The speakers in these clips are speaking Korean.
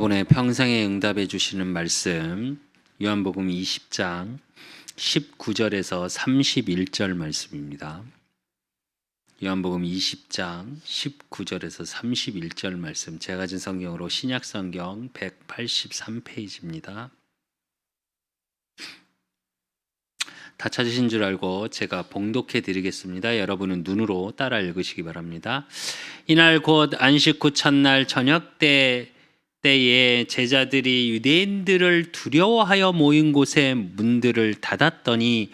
오늘 평생에 응답해 주시는 말씀 요한복음 20장 19절에서 31절 말씀입니다. 요한복음 20장 19절에서 31절 말씀, 제가 가진 성경으로 신약성경 183페이지입니다. 다 찾으신 줄 알고 제가 봉독해 드리겠습니다. 여러분은 눈으로 따라 읽으시기 바랍니다. 이날 곧 안식 후 첫날 저녁 때에 제자들이 유대인들을 두려워하여 모인 곳에 문들을 닫았더니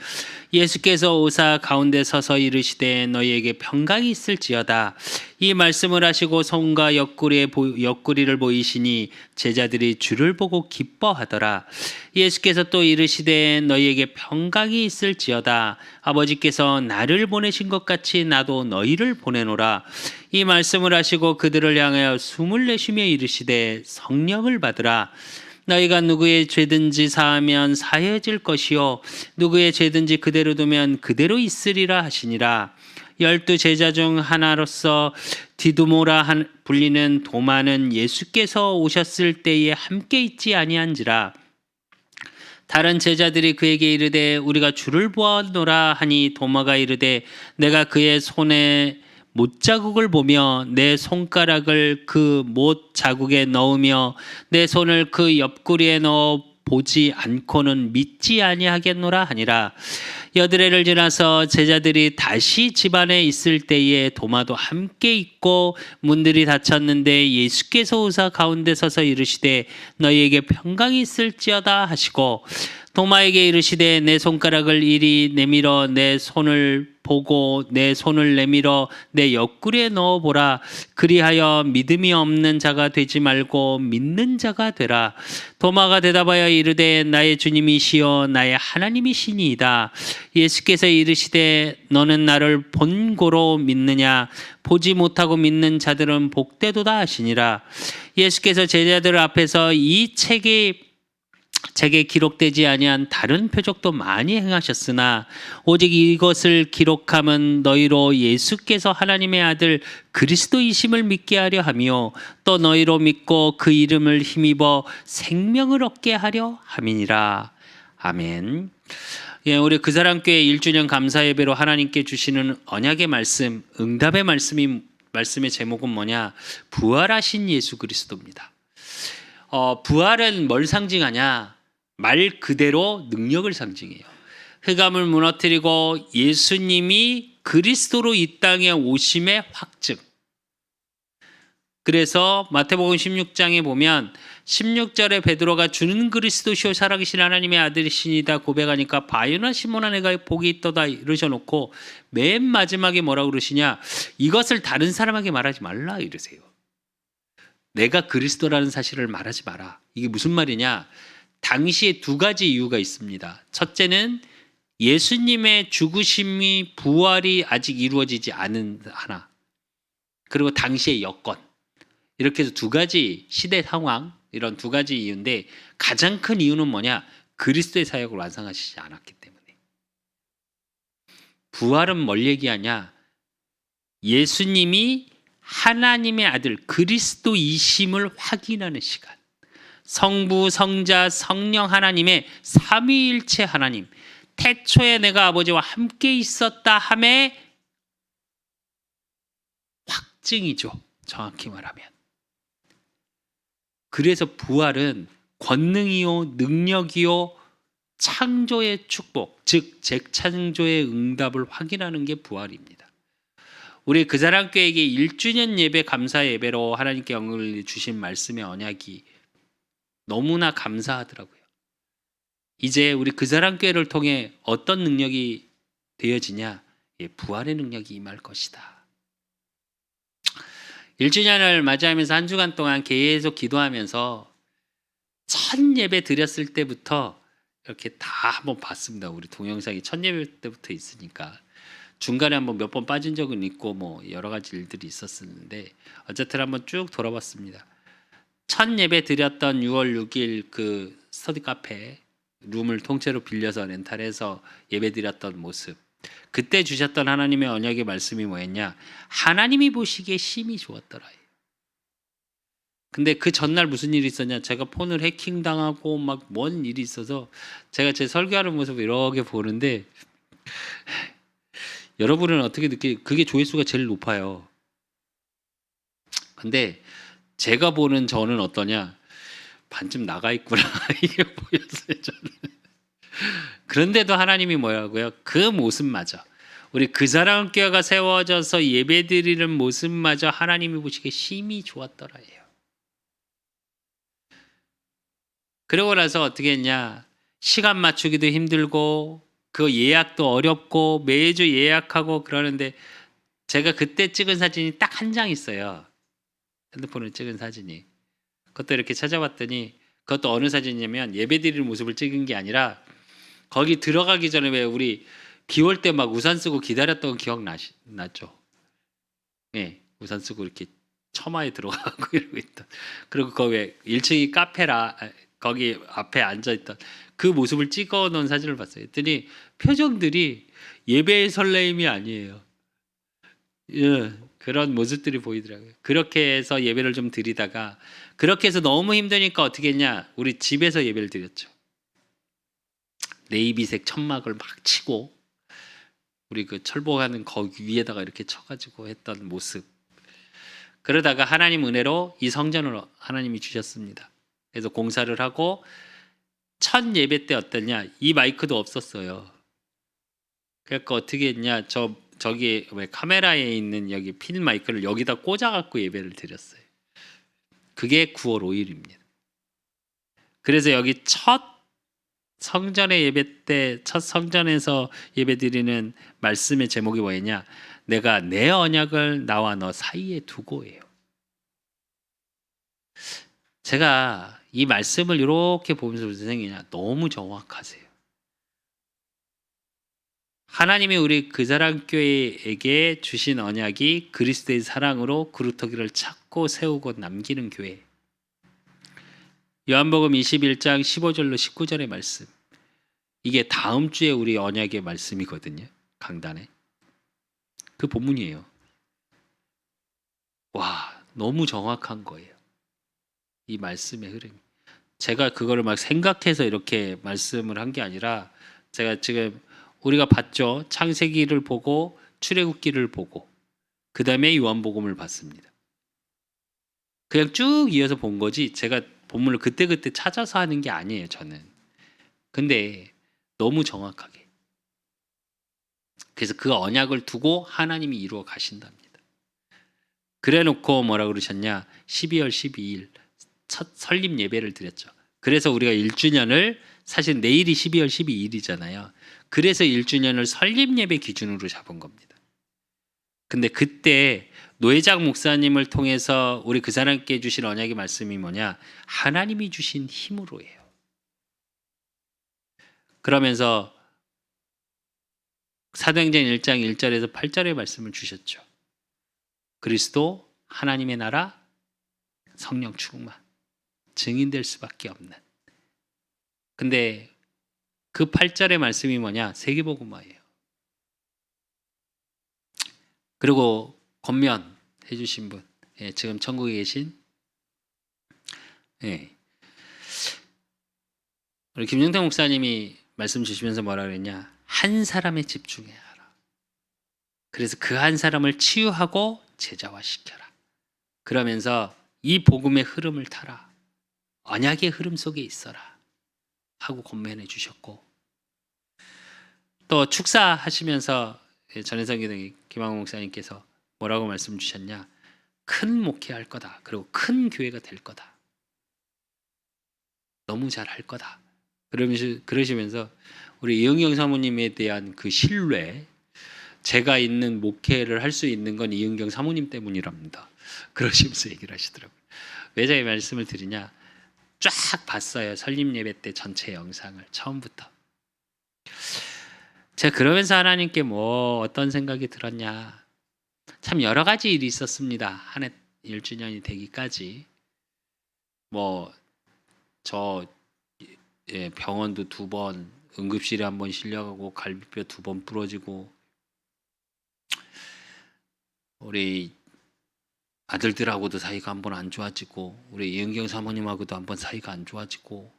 예수께서 오사 가운데 서서 이르시되 너희에게 평강이 있을지어다. 이 말씀을 하시고 손과 옆구리를 보이시니 제자들이 주를 보고 기뻐하더라. 예수께서 또 이르시되 너희에게 평강이 있을지어다. 아버지께서 나를 보내신 것 같이 나도 너희를 보내노라. 이 말씀을 하시고 그들을 향하여 숨을 내쉬며 이르시되 성령을 받으라. 너희가 누구의 죄든지 사하면 사해질 것이요 누구의 죄든지 그대로 두면 그대로 있으리라 하시니라. 12 제자 중 하나로서 디두모라 불리는 도마는 예수께서 오셨을 때에 함께 있지 아니한지라. 다른 제자들이 그에게 이르되 우리가 주를 보았노라 하니 도마가 이르되 내가 그의 손에 못 자국을 보며 내 손가락을 그 못 자국에 넣으며 내 손을 그 옆구리에 넣어 보지 않고는 믿지 아니하겠노라 하니라. 여드레를 지나서 제자들이 다시 집안에 있을 때에 도마도 함께 있고 문들이 닫혔는데 예수께서 오사 가운데 서서 이르시되 너희에게 평강이 있을지어다 하시고 도마에게 이르시되 내 손가락을 이리 내밀어 내 손을 보고 내 손을 내밀어 내 옆구리에 넣어보라. 그리하여 믿음이 없는 자가 되지 말고 믿는 자가 되라. 도마가 대답하여 이르되 나의 주님이시여 나의 하나님이시니이다. 예수께서 이르시되 너는 나를 본고로 믿느냐? 보지 못하고 믿는 자들은 복되도다 하시니라. 예수께서 제자들 앞에서 이 책에 기록되지 아니한 다른 표적도 많이 행하셨으나 오직 이것을 기록함은 너희로 예수께서 하나님의 아들 그리스도이심을 믿게 하려 하며 또 너희로 믿고 그 이름을 힘입어 생명을 얻게 하려 함이니라. 아멘. 우리 그 사람 교회 1주년 감사 예배로 하나님께 주시는 언약의 말씀, 응답의 말씀의 제목은 뭐냐? 부활하신 예수 그리스도입니다. 부활은 뭘 상징하냐? 말 그대로 능력을 상징해요. 흑암을 무너뜨리고 예수님이 그리스도로 이 땅에 오심의 확증. 그래서 마태복음 16장에 보면 16절에 베드로가 주는 그리스도시요 살아계신 하나님의 아들이시니다 고백하니까 바요나 시몬아 내가 복이 있도다 이러셔놓고 맨 마지막에 뭐라고 그러시냐? 이것을 다른 사람에게 말하지 말라 이러세요. 내가 그리스도라는 사실을 말하지 마라. 이게 무슨 말이냐? 당시에 두 가지 이유가 있습니다. 첫째는 예수님의 죽으심이 부활이 아직 이루어지지 않은 하나. 그리고 당시의 여건. 이렇게 해서 두 가지 시대 상황, 이런 두 가지 이유인데 가장 큰 이유는 뭐냐? 그리스도의 사역을 완성하시지 않았기 때문에. 부활은 뭘 얘기하냐? 예수님이 하나님의 아들 그리스도이심을 확인하는 시간. 성부, 성자, 성령 하나님의 삼위일체 하나님. 태초에 내가 아버지와 함께 있었다 함의 확증이죠. 정확히 말하면. 그래서 부활은 권능이요, 능력이요, 창조의 축복, 즉 재창조의 응답을 확인하는 게 부활입니다. 우리 그 사람 교회에게 1주년 예배 감사 예배로 하나님께 영을 주신 말씀의 언약이 너무나 감사하더라고요. 이제 우리 그 사람 교회를 통해 어떤 능력이 되어지냐? 부활의 능력이 임할 것이다. 1주년을 맞이하면서 한 주간 동안 계속 기도하면서 첫 예배 드렸을 때부터 이렇게 다 한번 봤습니다. 우리 동영상이 첫 예배 때부터 있으니까. 중간에 한번 몇 번 빠진 적은 있고 뭐 여러 가지 일들이 있었는데 어쨌든 한번 쭉 돌아봤습니다. 첫 예배 드렸던 6월 6일 그 스터디 카페 룸을 통째로 빌려서 렌탈해서 예배 드렸던 모습. 그때 주셨던 하나님의 언약의 말씀이 뭐였냐? 하나님이 보시기에 심히 좋았더라. 근데 그 전날 무슨 일이 있었냐? 제가 폰을 해킹당하고 막 뭔 일이 있어서 제가 제 설교하는 모습을 이렇게 보는데 여러분은 어떻게 그게 조회수가 제일 높아요. 근데 제가 보는 저는 어떠냐? 반쯤 나가 있구나 이게 보였어요 저는. 그런데도 하나님이 뭐라고요? 그 모습마저 우리 그 사람 교회가 세워져서 예배드리는 모습마저 하나님이 보시기에 심히 좋았더라 해요. 그러고 나서 어떻게 했냐? 시간 맞추기도 힘들고 그 예약도 어렵고 매주 예약하고 그러는데 제가 그때 찍은 사진이 딱 한 장 있어요. 핸드폰으로 찍은 사진이. 그것도 이렇게 찾아봤더니 그것도 어느 사진이냐면 예배드리는 모습을 찍은 게 아니라 거기 들어가기 전에 왜 우리 비 올 때 막 우산 쓰고 기다렸던 거 기억나죠? 예, 우산 쓰고 이렇게 처마에 들어가고 이러고 있던. 그리고 거기 왜 1층이 카페라 거기 앞에 앉아 있던 그 모습을 찍어 놓은 사진을 봤어요. 했더니 표정들이 예배의 설레임이 아니에요. 예, 그런 모습들이 보이더라고요. 그렇게 해서 예배를 좀 드리다가 그렇게 해서 너무 힘드니까 어떻게 했냐? 우리 집에서 예배를 드렸죠. 네이비색 천막을 막 치고 우리 그 철봉하는 거기 위에다가 이렇게 쳐가지고 했던 모습. 그러다가 하나님 은혜로 이 성전을 하나님이 주셨습니다. 그래서 공사를 하고 첫 예배 때 어떠냐? 이 마이크도 없었어요. 그러니까 어떻게 했냐? 저기 왜 카메라에 있는 여기 핀 마이크를 여기다 꽂아갖고 예배를 드렸어요. 그게 9월 5일입니다. 그래서 여기 첫 성전의 예배 때 첫 성전에서 예배드리는 말씀의 제목이 뭐였냐? 내가 내 언약을 나와 너 사이에 두고예요. 제가 이 말씀을 이렇게 보면서 무슨 생각이냐? 너무 정확하세요. 하나님이 우리 그 사람 교회에게 주신 언약이 그리스도의 사랑으로 그루터기를 찾고 세우고 남기는 교회. 요한복음 21장 15절로 19절의 말씀. 이게 다음 주에 우리 언약의 말씀이거든요. 강단에. 그 본문이에요. 와, 너무 정확한 거예요. 이 말씀의 흐름이. 제가 그거를 막 생각해서 이렇게 말씀을 한 게 아니라 제가 지금 우리가 봤죠. 창세기를 보고 출애굽기를 보고 그 다음에 요한복음을 봤습니다. 그냥 쭉 이어서 본 거지 제가 본문을 그때그때 찾아서 하는 게 아니에요. 저는. 근데 너무 정확하게. 그래서 그 언약을 두고 하나님이 이루어 가신답니다. 그래 놓고 뭐라 그러셨냐? 12월 12일 첫 설립 예배를 드렸죠. 그래서 우리가 1주년을 사실 내일이 12월 12일이잖아요. 그래서 1주년을 설립 예배 기준으로 잡은 겁니다. 근데 그때 노회장 목사님을 통해서 우리 그 사람께 주신 언약의 말씀이 뭐냐? 하나님이 주신 힘으로예요. 그러면서 사도행전 1장 1절에서 8절의 말씀을 주셨죠. 그리스도 하나님의 나라 성령 충만 증인될 수밖에 없는. 근데 그 8절의 말씀이 뭐냐? 세계복음화예요. 그리고 권면 해주신 분, 예, 지금 천국에 계신 예. 우리 김정태 목사님이 말씀 주시면서 뭐라 그랬냐? 한 사람에 집중해야 하라. 그래서 그 한 사람을 치유하고 제자화시켜라. 그러면서 이 복음의 흐름을 타라. 언약의 흐름 속에 있어라. 하고 권면해 주셨고 또 축사하시면서 전혜성 김항호 목사님께서 뭐라고 말씀 주셨냐? 큰 목회할 거다. 그리고 큰 교회가 될 거다. 너무 잘할 거다. 그러시면서 우리 이은경 사모님에 대한 그 신뢰, 제가 있는 목회를 할 수 있는 건 이은경 사모님 때문이랍니다. 그러시면서 얘기를 하시더라고요. 왜 제가 이 말씀을 드리냐? 쫙 봤어요. 설립 예배 때 전체 영상을 처음부터. 제가 그러면서 하나님께 뭐 어떤 생각이 들었냐? 참 여러 가지 일이 있었습니다. 한 해 1주년이 되기까지. 뭐 저 병원도 2번, 응급실에 1번 실려가고 갈비뼈 2번 부러지고 우리 아들들하고도 사이가 한번 안 좋아지고 우리 이은경 사모님하고도 한번 사이가 안 좋아지고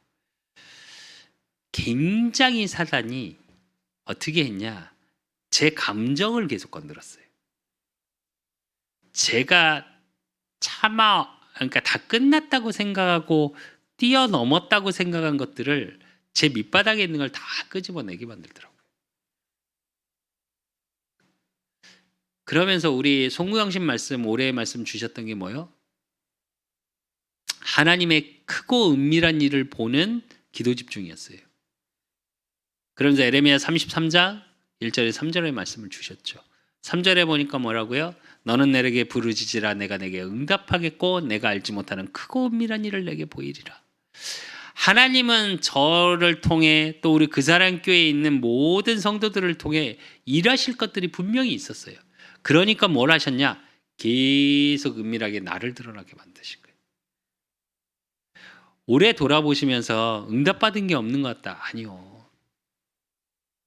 굉장히 사단이 어떻게 했냐? 제 감정을 계속 건드렸어요. 제가 그러니까 다 끝났다고 생각하고 뛰어넘었다고 생각한 것들을 제 밑바닥에 있는 걸 다 끄집어내게 만들더라고요. 그러면서 우리 송구영신 말씀, 올해의 말씀 주셨던 게 뭐예요? 하나님의 크고 은밀한 일을 보는 기도 집중이었어요. 그러면서 에레미야 33장 1절에 3절의 말씀을 주셨죠. 3절에 보니까 뭐라고요? 너는 내게 부르짖으라 내가 내게 응답하겠고 내가 알지 못하는 크고 은밀한 일을 내게 보이리라. 하나님은 저를 통해 또 우리 그 사람 교회에 있는 모든 성도들을 통해 일하실 것들이 분명히 있었어요. 그러니까 뭘 하셨냐? 계속 은밀하게 나를 드러나게 만드신 거예요. 올해 돌아보시면서 응답받은 게 없는 것 같다. 아니요.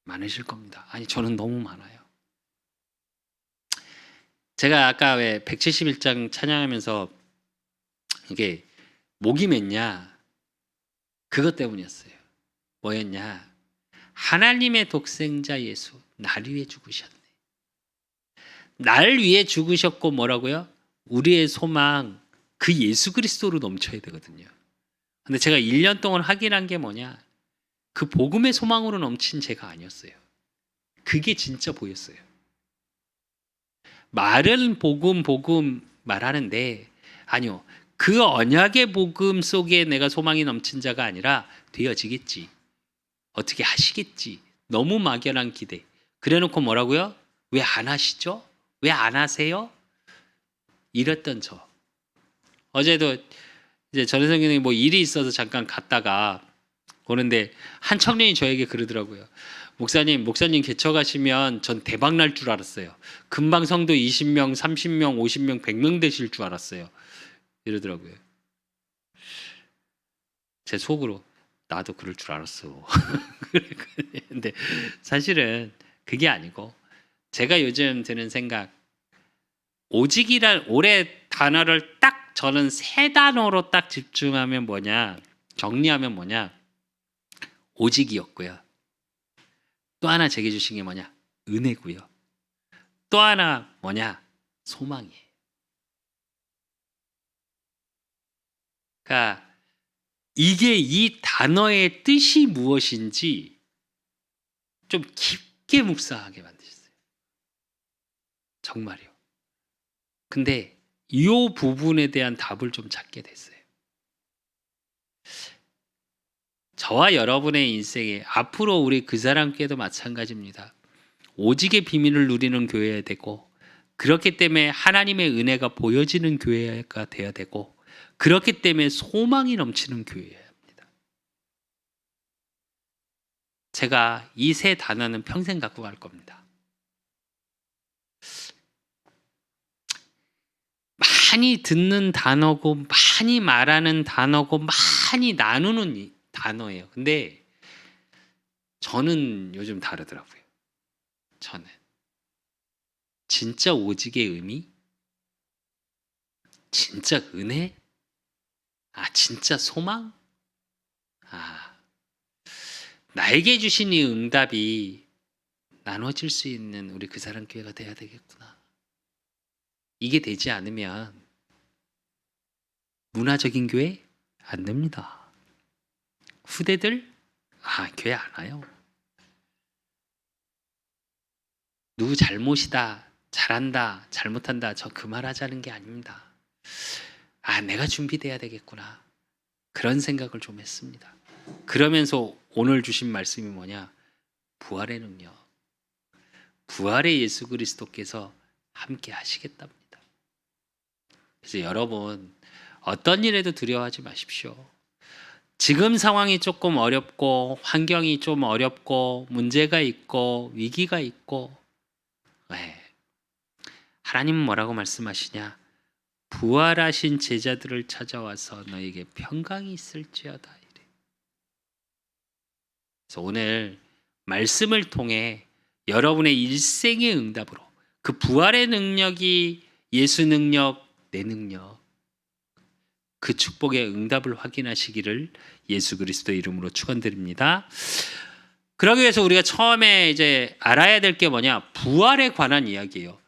많으실 겁니다. 아니 저는 너무 많아요. 제가 아까 왜 171장 찬양하면서 이게 목이 맸냐? 그것 때문이었어요. 뭐였냐? 하나님의 독생자 예수 날 위해 죽으셨네. 날 위해 죽으셨고 뭐라고요? 우리의 소망 그 예수 그리스도로 넘쳐야 되거든요. 근데 제가 1년 동안 확인한 게 뭐냐? 그 복음의 소망으로 넘친 제가 아니었어요. 그게 진짜 보였어요. 말은 복음 말하는데 아니요. 그 언약의 복음 속에 내가 소망이 넘친 자가 아니라 되어지겠지. 어떻게 하시겠지. 너무 막연한 기대. 그래놓고 뭐라고요? 왜 안 하시죠? 왜 안 하세요? 이랬던 저. 어제도 이제 전혜성님이 뭐 일이 있어서 잠깐 갔다가 오는데 한 청년이 저에게 그러더라고요. 목사님 개척하시면 전 대박 날 줄 알았어요. 금방 성도 20명, 30명, 50명, 100명 되실 줄 알았어요. 이러더라고요. 제 속으로 나도 그럴 줄 알았어. 근데 사실은 그게 아니고 제가 요즘 드는 생각 오직이란 올해 단어를 딱 저는 세 단어로 딱 집중하면 뭐냐 정리하면 뭐냐 오직이었고요. 또 하나 제게 주신 게 뭐냐 은혜고요. 또 하나 뭐냐 소망이에요. 그러니까 이게 이 단어의 뜻이 무엇인지 좀 깊게 묵상하게 만드셨어요. 정말이요. 근데 이 부분에 대한 답을 좀 찾게 됐어요. 저와 여러분의 인생에 앞으로 우리 그 사람께도 마찬가지입니다. 오직의 비밀을 누리는 교회가 되고 그렇기 때문에 하나님의 은혜가 보여지는 교회가 되어야 되고 그렇기 때문에 소망이 넘치는 교회여야 합니다. 제가 이 세 단어는 평생 갖고 갈 겁니다. 많이 듣는 단어고 많이 말하는 단어고 많이 나누는 단어예요. 근데 저는 요즘 다르더라고요. 저는 진짜 오직의 의미? 진짜 은혜? 진짜 소망? 나에게 주신 이 응답이 나눠질 수 있는 우리 그 사람 교회가 돼야 되겠구나. 이게 되지 않으면 문화적인 교회 안 됩니다. 후대들 교회 안 와요. 누구 잘못이다, 잘한다, 잘못한다 저 그 말 하자는 게 아닙니다. 내가 준비돼야 되겠구나. 그런 생각을 좀 했습니다. 그러면서 오늘 주신 말씀이 뭐냐? 부활의 능력. 부활의 예수 그리스도께서 함께 하시겠답니다. 그래서 여러분 어떤 일에도 두려워하지 마십시오. 지금 상황이 조금 어렵고 환경이 좀 어렵고 문제가 있고 위기가 있고 하나님은 뭐라고 말씀하시냐? 부활하신 제자들을 찾아와서 너에게 평강이 있을지어다. 이래. 그래서 오늘 말씀을 통해 여러분의 일생의 응답으로 그 부활의 능력이 예수 능력 내 능력, 그 축복의 응답을 확인하시기를 예수 그리스도 이름으로 축원드립니다. 그러기 위해서 우리가 처음에 이제 알아야 될 게 뭐냐? 부활에 관한 이야기예요.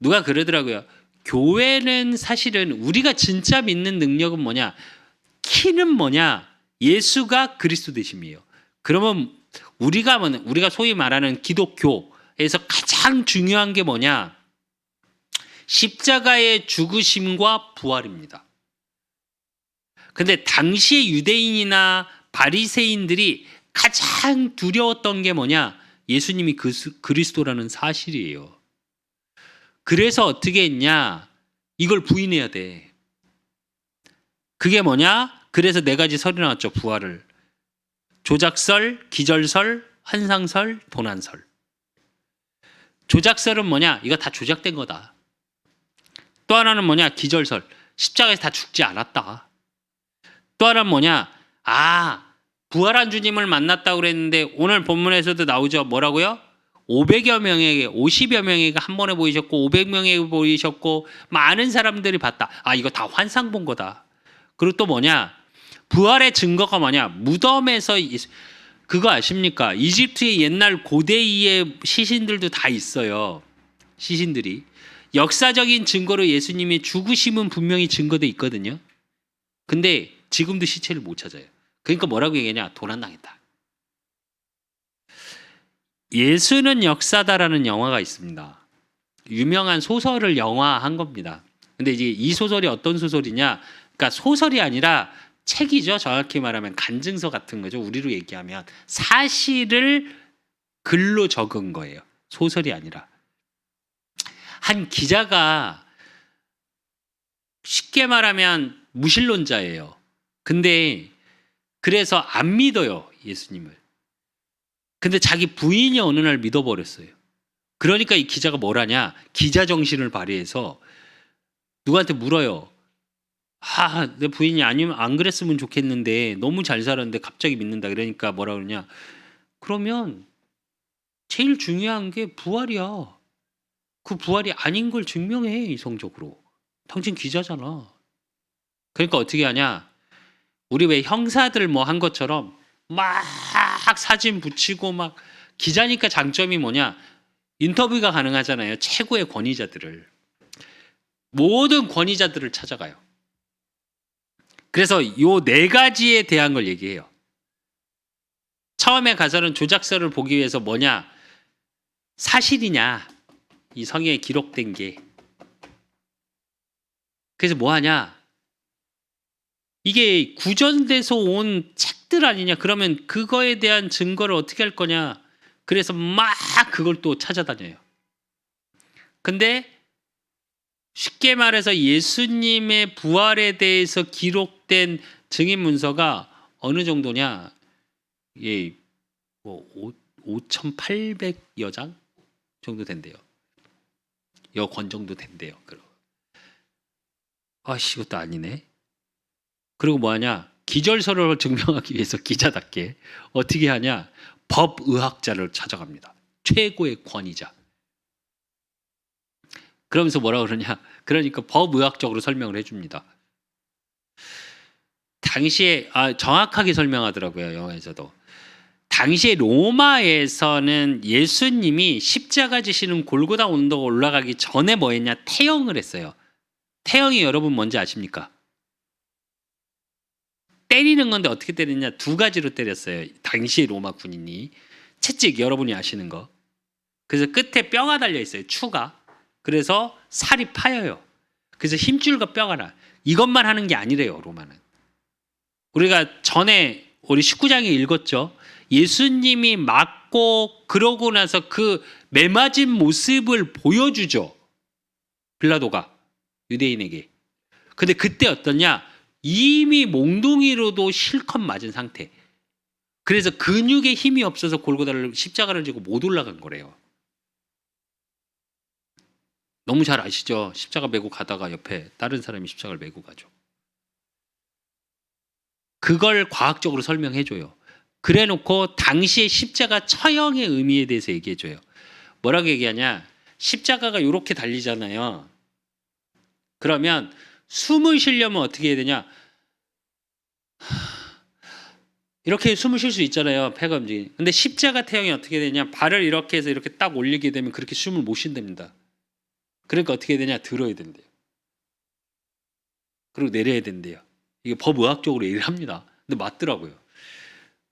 누가 그러더라고요. 교회는 사실은 우리가 진짜 믿는 능력은 뭐냐? 키는 뭐냐? 예수가 그리스도 되심이에요. 그러면 우리가 소위 말하는 기독교에서 가장 중요한 게 뭐냐? 십자가의 죽으심과 부활입니다. 근데 당시의 유대인이나 바리새인들이 가장 두려웠던 게 뭐냐? 예수님이 그리스도라는 사실이에요. 그래서 어떻게 했냐? 이걸 부인해야 돼. 그게 뭐냐? 그래서 네 가지 설이 나왔죠. 부활을. 조작설, 기절설, 환상설, 도난설. 조작설은 뭐냐? 이거 다 조작된 거다. 또 하나는 뭐냐? 기절설. 십자가에서 다 죽지 않았다. 또 하나는 뭐냐? 부활한 주님을 만났다고 그랬는데 오늘 본문에서도 나오죠. 뭐라고요? 500여 명에게, 50여 명에게 한 번에 보이셨고 500명에게 보이셨고 많은 사람들이 봤다. 이거 다 환상 본 거다. 그리고 또 뭐냐? 부활의 증거가 뭐냐? 무덤에서 그거 아십니까? 이집트의 옛날 고대의 시신들도 다 있어요. 시신들이. 역사적인 증거로 예수님이 죽으심은 분명히 증거돼 있거든요. 근데 지금도 시체를 못 찾아요. 그러니까 뭐라고 얘기하냐? 도난당했다. 예수는 역사다라는 영화가 있습니다. 유명한 소설을 영화한 겁니다. 근데 이제 이 소설이 어떤 소설이냐? 그러니까 소설이 아니라 책이죠. 정확히 말하면 간증서 같은 거죠. 우리로 얘기하면 사실을 글로 적은 거예요. 소설이 아니라. 한 기자가 쉽게 말하면 무신론자예요. 근데 그래서 안 믿어요. 예수님을. 근데 자기 부인이 어느 날 믿어버렸어요. 그러니까 이 기자가 뭘 하냐? 기자 정신을 발휘해서 누구한테 물어요. 내 부인이 아니면 안 그랬으면 좋겠는데 너무 잘 살았는데 갑자기 믿는다. 그러니까 뭐라 그러냐? 그러면 제일 중요한 게 부활이야. 그 부활이 아닌 걸 증명해. 이성적으로. 당신 기자잖아. 그러니까 어떻게 하냐? 우리 왜 형사들 뭐 한 것처럼 막 사진 붙이고 막 기자니까 장점이 뭐냐? 인터뷰가 가능하잖아요. 최고의 권위자들을. 모든 권위자들을 찾아가요. 그래서 요 네 가지에 대한 걸 얘기해요. 처음에 가서는 조작서를 보기 위해서 뭐냐? 사실이냐? 이 성경에 기록된 게. 그래서 뭐 하냐? 이게 구전돼서 온 책들 아니냐? 그러면 그거에 대한 증거를 어떻게 할 거냐? 그래서 막 그걸 또 찾아다녀요. 근데 쉽게 말해서 예수님의 부활에 대해서 기록된 증인 문서가 어느 정도냐? 예, 뭐 5,800여 장 정도 된대요. 여권 정도 된대요. 이것도 아니네. 그리고 뭐 하냐? 기절서를 증명하기 위해서 기자답게 어떻게 하냐? 법의학자를 찾아갑니다. 최고의 권위자. 그러면서 뭐라 그러냐? 그러니까 법의학적으로 설명을 해줍니다. 당시에 정확하게 설명하더라고요. 영화에서도. 당시에 로마에서는 예수님이 십자가 지시는 골고다 언덕 올라가기 전에 뭐 했냐? 태형을 했어요. 태형이 여러분 뭔지 아십니까? 때리는 건데 어떻게 때리냐? 두 가지로 때렸어요. 당시의 로마 군인이. 채찍 여러분이 아시는 거. 그래서 끝에 뼈가 달려 있어요. 추가. 그래서 살이 파여요. 그래서 힘줄과 뼈가 나. 이것만 하는 게 아니래요. 로마는. 우리가 전에 우리 19장에 읽었죠. 예수님이 맞고 그러고 나서 그 매맞은 모습을 보여주죠. 빌라도가 유대인에게. 근데 그때 어떠냐? 이미 몽둥이로도 실컷 맞은 상태. 그래서 근육에 힘이 없어서 골고다를 십자가를 지고 못 올라간 거래요. 너무 잘 아시죠? 십자가 메고 가다가 옆에 다른 사람이 십자가를 메고 가죠. 그걸 과학적으로 설명해줘요. 그래놓고 당시의 십자가 처형의 의미에 대해서 얘기해줘요. 뭐라고 얘기하냐? 십자가가 이렇게 달리잖아요. 그러면 숨을 쉬려면 어떻게 해야 되냐? 이렇게 숨을 쉴 수 있잖아요. 폐가 움직이니. 근데 십자가 태형이 어떻게 되냐? 발을 이렇게 해서 이렇게 딱 올리게 되면 그렇게 숨을 못 쉰답니다. 그러니까 어떻게 해야 되냐? 들어야 된대요. 그리고 내려야 된대요. 이게 법의학적으로 얘기를 합니다. 근데 맞더라고요.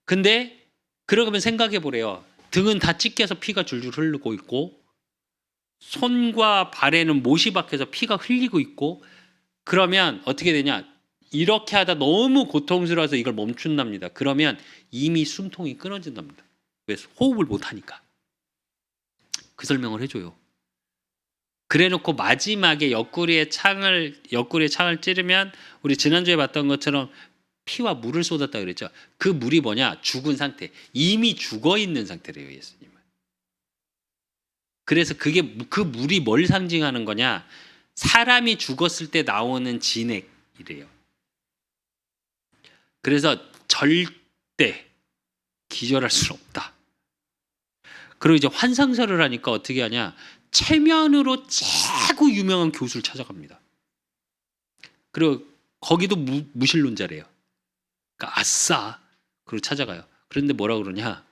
근데 그러면 생각해 보래요. 등은 다 찢겨서 피가 줄줄 흐르고 있고 손과 발에는 못이 박혀서 피가 흘리고 있고 그러면 어떻게 되냐? 이렇게 하다 너무 고통스러워서 이걸 멈춘답니다. 그러면 이미 숨통이 끊어진답니다. 왜? 호흡을 못하니까. 그 설명을 해줘요. 그래놓고 마지막에 옆구리에 창을 찌르면 우리 지난주에 봤던 것처럼 피와 물을 쏟았다 그랬죠. 그 물이 뭐냐? 죽은 상태. 이미 죽어 있는 상태래요, 예수님은. 그래서 그 물이 뭘 상징하는 거냐? 사람이 죽었을 때 나오는 진액이래요. 그래서 절대 기절할 수는 없다. 그리고 이제 환상설을 하니까 어떻게 하냐? 체면으로 최고 유명한 교수를 찾아갑니다. 그리고 거기도 무신론자래요. 그러니까 아싸. 그리고 찾아가요. 그런데 뭐라 그러냐?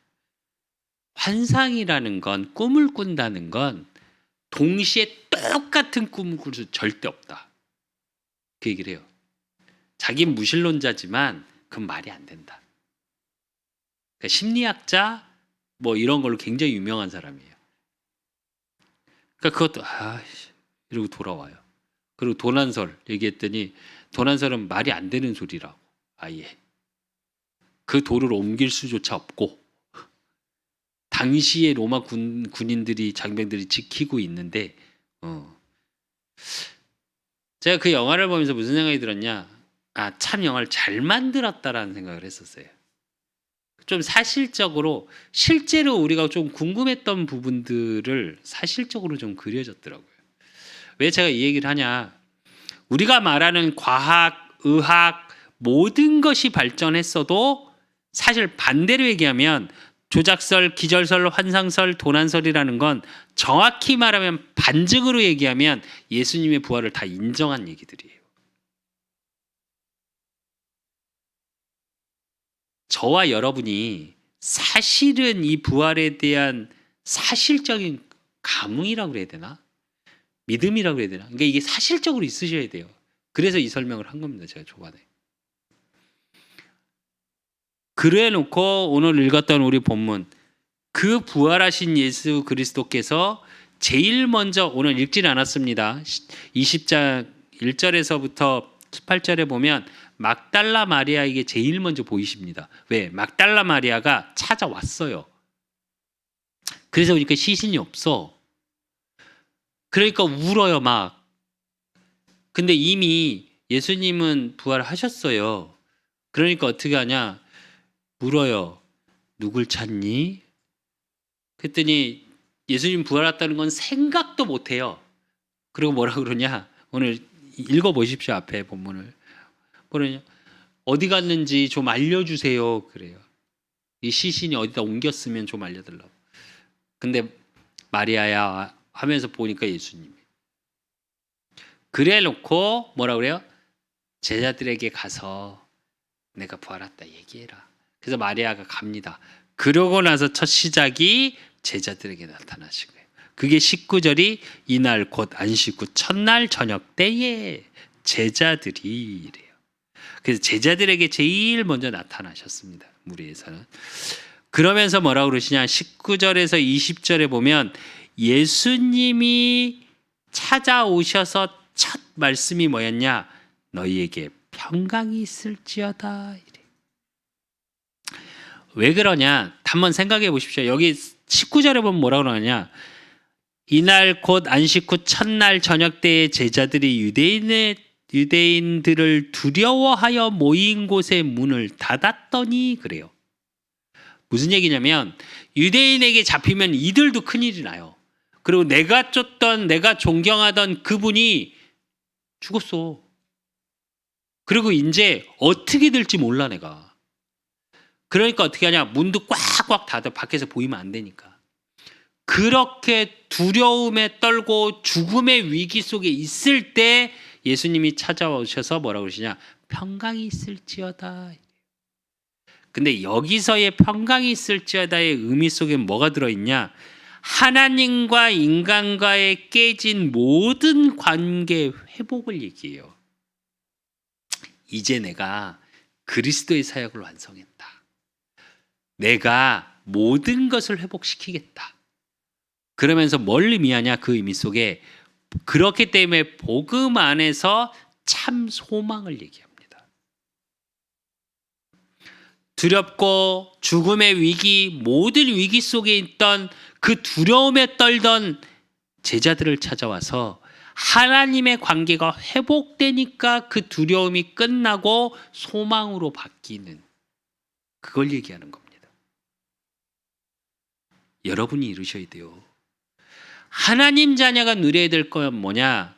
환상이라는 건, 꿈을 꾼다는 건 동시에 똑같은 꿈을 꿀 수 절대 없다. 그 얘기를 해요. 자기는 무신론자지만 그건 말이 안 된다. 그러니까 심리학자 뭐 이런 걸로 굉장히 유명한 사람이에요. 그러니까 그것도 이러고 돌아와요. 그리고 도난설 얘기했더니 도난설은 말이 안 되는 소리라고. 아예 그 돌을 옮길 수조차 없고 당시에 로마 군인들이 장병들이 지키고 있는데 제가 그 영화를 보면서 무슨 생각이 들었냐? 참 영화를 잘 만들었다라는 생각을 했었어요. 좀 사실적으로 실제로 우리가 좀 궁금했던 부분들을 사실적으로 좀 그려졌더라고요. 왜 제가 이 얘기를 하냐? 우리가 말하는 과학, 의학 모든 것이 발전했어도 사실 반대로 얘기하면 조작설, 기절설, 환상설, 도난설이라는 건 정확히 말하면 반증으로 얘기하면 예수님의 부활을 다 인정한 얘기들이에요. 저와 여러분이 사실은 이 부활에 대한 사실적인 감흥이라고 그래야 되나? 믿음이라고 그래야 되나? 그러니까 이게 사실적으로 있으셔야 돼요. 그래서 이 설명을 한 겁니다. 제가 초반에. 그래 놓고 오늘 읽었던 우리 본문 그 부활하신 예수 그리스도께서 제일 먼저 오늘 읽지는 않았습니다. 20장 1절에서부터 18절에 보면 막달라 마리아에게 제일 먼저 보이십니다. 왜? 막달라 마리아가 찾아왔어요. 그래서 보니까 시신이 없어. 그러니까 울어요 막. 근데 이미 예수님은 부활하셨어요. 그러니까 어떻게 하냐? 물어요. 누굴 찾니? 그랬더니 예수님 부활했다는 건 생각도 못해요. 그리고 뭐라 그러냐? 오늘 읽어보십시오. 앞에 본문을. 뭐냐? 어디 갔는지 좀 알려주세요. 그래요. 이 시신이 어디다 옮겼으면 좀 알려달라고. 근데 마리아야 하면서 보니까 예수님이. 그래 놓고 뭐라 그래요? 제자들에게 가서 내가 부활했다 얘기해라. 그래서 마리아가 갑니다. 그러고 나서 첫 시작이 제자들에게 나타나신 거예요. 그게 19절이 이날 곧 안식 후 첫날 저녁 때에 제자들이 이래요. 그래서 제자들에게 제일 먼저 나타나셨습니다. 무리에서는. 그러면서 뭐라고 그러시냐? 19절에서 20절에 보면 예수님이 찾아오셔서 첫 말씀이 뭐였냐? 너희에게 평강이 있을지어다. 왜 그러냐? 한번 생각해 보십시오. 여기 19절에 보면 뭐라고 그러냐? 이날 곧 안식 후 첫날 저녁 때에 제자들이 유대인들을 두려워하여 모인 곳의 문을 닫았더니 그래요. 무슨 얘기냐면 유대인에게 잡히면 이들도 큰일이 나요. 그리고 내가 쫓던 내가 존경하던 그분이 죽었어. 그리고 이제 어떻게 될지 몰라 내가. 그러니까 어떻게 하냐? 문도 꽉꽉 닫아 밖에서 보이면 안 되니까. 그렇게 두려움에 떨고 죽음의 위기 속에 있을 때 예수님이 찾아오셔서 뭐라고 그러시냐? 평강이 있을지어다. 근데 여기서의 평강이 있을지어다의 의미 속에 뭐가 들어있냐? 하나님과 인간과의 깨진 모든 관계 회복을 얘기해요. 이제 내가 그리스도의 사역을 완성했다. 내가 모든 것을 회복시키겠다. 그러면서 뭘 의미하냐? 그 의미 속에 그렇기 때문에 복음 안에서 참 소망을 얘기합니다. 두렵고 죽음의 위기, 모든 위기 속에 있던 그 두려움에 떨던 제자들을 찾아와서 하나님의 관계가 회복되니까 그 두려움이 끝나고 소망으로 바뀌는, 그걸 얘기하는 겁니다. 여러분이 이루셔야 돼요. 하나님 자녀가 누려야 될 건 뭐냐?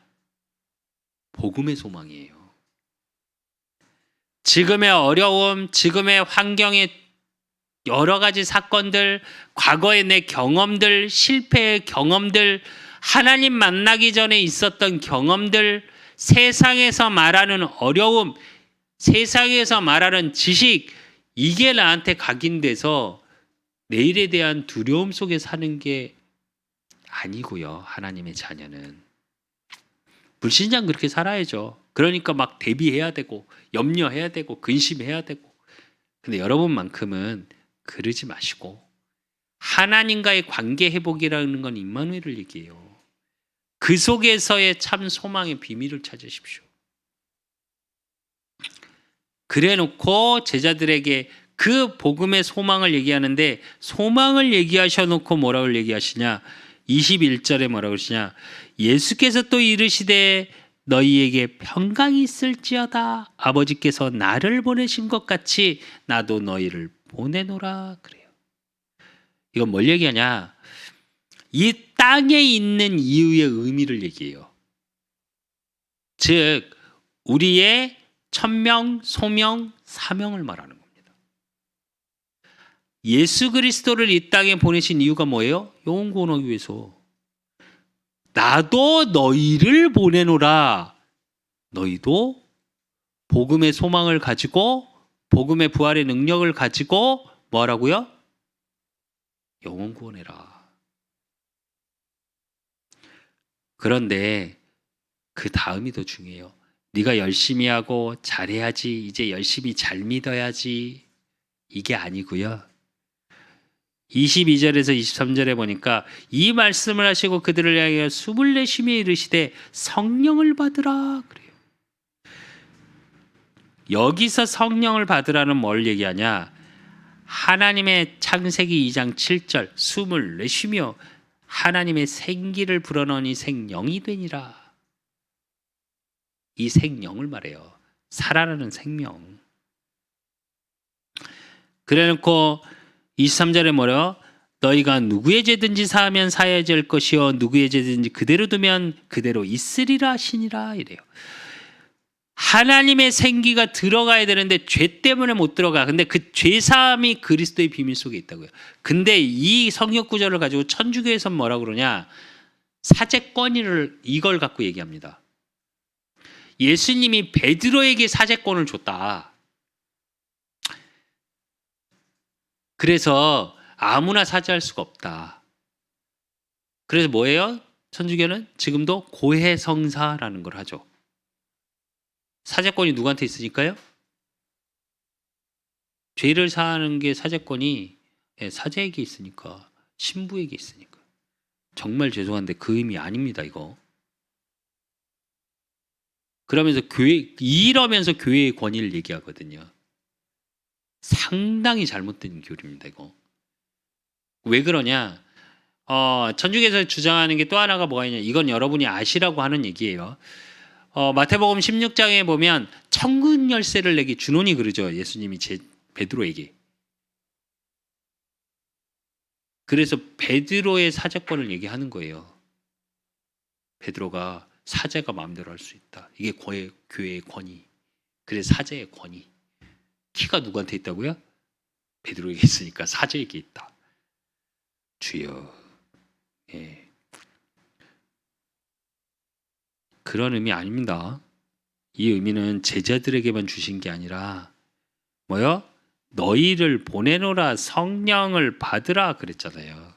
복음의 소망이에요. 지금의 어려움, 지금의 환경의 여러 가지 사건들, 과거의 내 경험들, 실패의 경험들, 하나님 만나기 전에 있었던 경험들, 세상에서 말하는 어려움, 세상에서 말하는 지식, 이게 나한테 각인돼서 내일에 대한 두려움 속에 사는 게 아니고요. 하나님의 자녀는 불신자는 그렇게 살아야죠. 그러니까 막 대비해야 되고 염려해야 되고 근심해야 되고. 근데 여러분만큼은 그러지 마시고 하나님과의 관계 회복이라는 건 임마누엘을 얘기해요. 그 속에서의 참 소망의 비밀을 찾으십시오. 그래 놓고 제자들에게 그 복음의 소망을 얘기하는데, 소망을 얘기하셔 놓고 뭐라고 얘기하시냐? 21절에 뭐라고 그러시냐? 예수께서 또 이르시되 너희에게 평강이 있을지어다. 아버지께서 나를 보내신 것 같이 나도 너희를 보내노라. 그래요. 이건 뭘 얘기하냐? 이 땅에 있는 이유의 의미를 얘기해요. 즉 우리의 천명, 소명, 사명을 말하는 겁니다. 예수 그리스도를 이 땅에 보내신 이유가 뭐예요? 영혼 구원하기 위해서. 나도 너희를 보내노라. 너희도 복음의 소망을 가지고 복음의 부활의 능력을 가지고 뭐하라고요? 영혼 구원해라. 그런데 그 다음이 더 중요해요. 네가 열심히 하고 잘해야지, 이제 열심히 잘 믿어야지, 이게 아니고요. 22절에서 23절에 보니까 이 말씀을 하시고 그들을 향하여 숨을 내쉬며 이르시되 성령을 받으라 그래요. 여기서 성령을 받으라는 뭘 얘기하냐? 하나님의 창세기 2장 7절 숨을 내쉬며 하나님의 생기를 불어넣으니 생명이 되니라. 이 생명을 말해요. 살아나는 생명. 그래놓고 23절에 뭐래요? 너희가 누구의 죄든지 사하면 사해야 될 것이요 누구의 죄든지 그대로 두면 그대로 있으리라 하시니라 이래요. 하나님의 생기가 들어가야 되는데 죄 때문에 못 들어가. 근데 그 죄사함이 그리스도의 비밀 속에 있다고요. 근데 이 성역 구절을 가지고 천주교에서 뭐라고 그러냐? 사제권을 이걸 갖고 얘기합니다. 예수님이 베드로에게 사제권을 줬다. 그래서 아무나 사죄할 수가 없다. 그래서 뭐예요? 천주교는 지금도 고해성사라는 걸 하죠. 사제권이 누구한테 있으니까요? 죄를 사하는 게 사제권이 사제에게 있으니까, 신부에게 있으니까. 정말 죄송한데 그 의미 아닙니다, 이거. 그러면서 이러면서 교회의 권위를 얘기하거든요. 상당히 잘못된 교리입니다, 이거. 왜 그러냐? 천주교에서 주장하는 게 또 하나가 뭐가 있냐? 이건 여러분이 아시라고 하는 얘기예요. 마태복음 16장에 보면 천국 열쇠를 내게 주노니 그러죠. 예수님이 베드로에게. 그래서 베드로의 사제권을 얘기하는 거예요. 베드로가 사제가 마음대로 할 수 있다. 이게 교회의 권위. 그래서 사제의 권위. 키가 누구한테 있다고요? 베드로에게 있으니까 사제에게 있다. 주여. 예. 그런 의미 아닙니다. 이 의미는 제자들에게만 주신 게 아니라 뭐요? 너희를 보내노라, 성령을 받으라 그랬잖아요.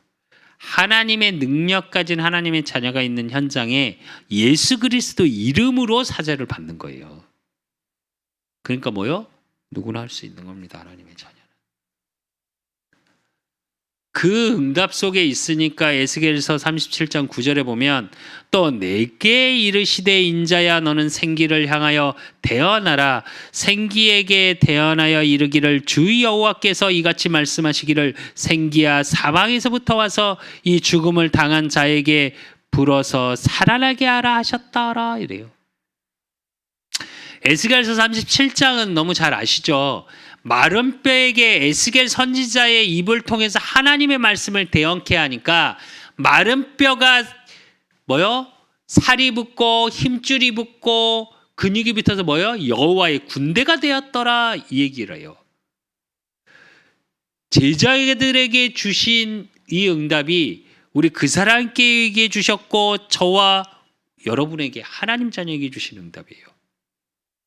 하나님의 능력 가진 하나님의 자녀가 있는 현장에 예수 그리스도 이름으로 사자를 받는 거예요. 그러니까 뭐요? 누구나 할 수 있는 겁니다. 하나님의 자녀는. 그 응답 속에 있으니까 에스겔서 37장 9절에 보면 또 내게 이르시되 인자야 너는 생기를 향하여 대언하라. 생기에게 대언하여 이르기를 주 여호와께서 이같이 말씀하시기를 생기야 사방에서부터 와서 이 죽음을 당한 자에게 불어서 살아나게 하라 하셨다라 이래요. 에스겔서 37장은 너무 잘 아시죠? 마른 뼈에게 에스겔 선지자의 입을 통해서 하나님의 말씀을 대언케 하니까 마른 뼈가 뭐요? 살이 붙고 힘줄이 붙고 근육이 붙어서 뭐요? 여호와의 군대가 되었더라 이 얘기를 해요. 제자들에게 주신 이 응답이 우리 그 사람에게 주셨고 저와 여러분에게 하나님 자녀에게 주신 응답이에요.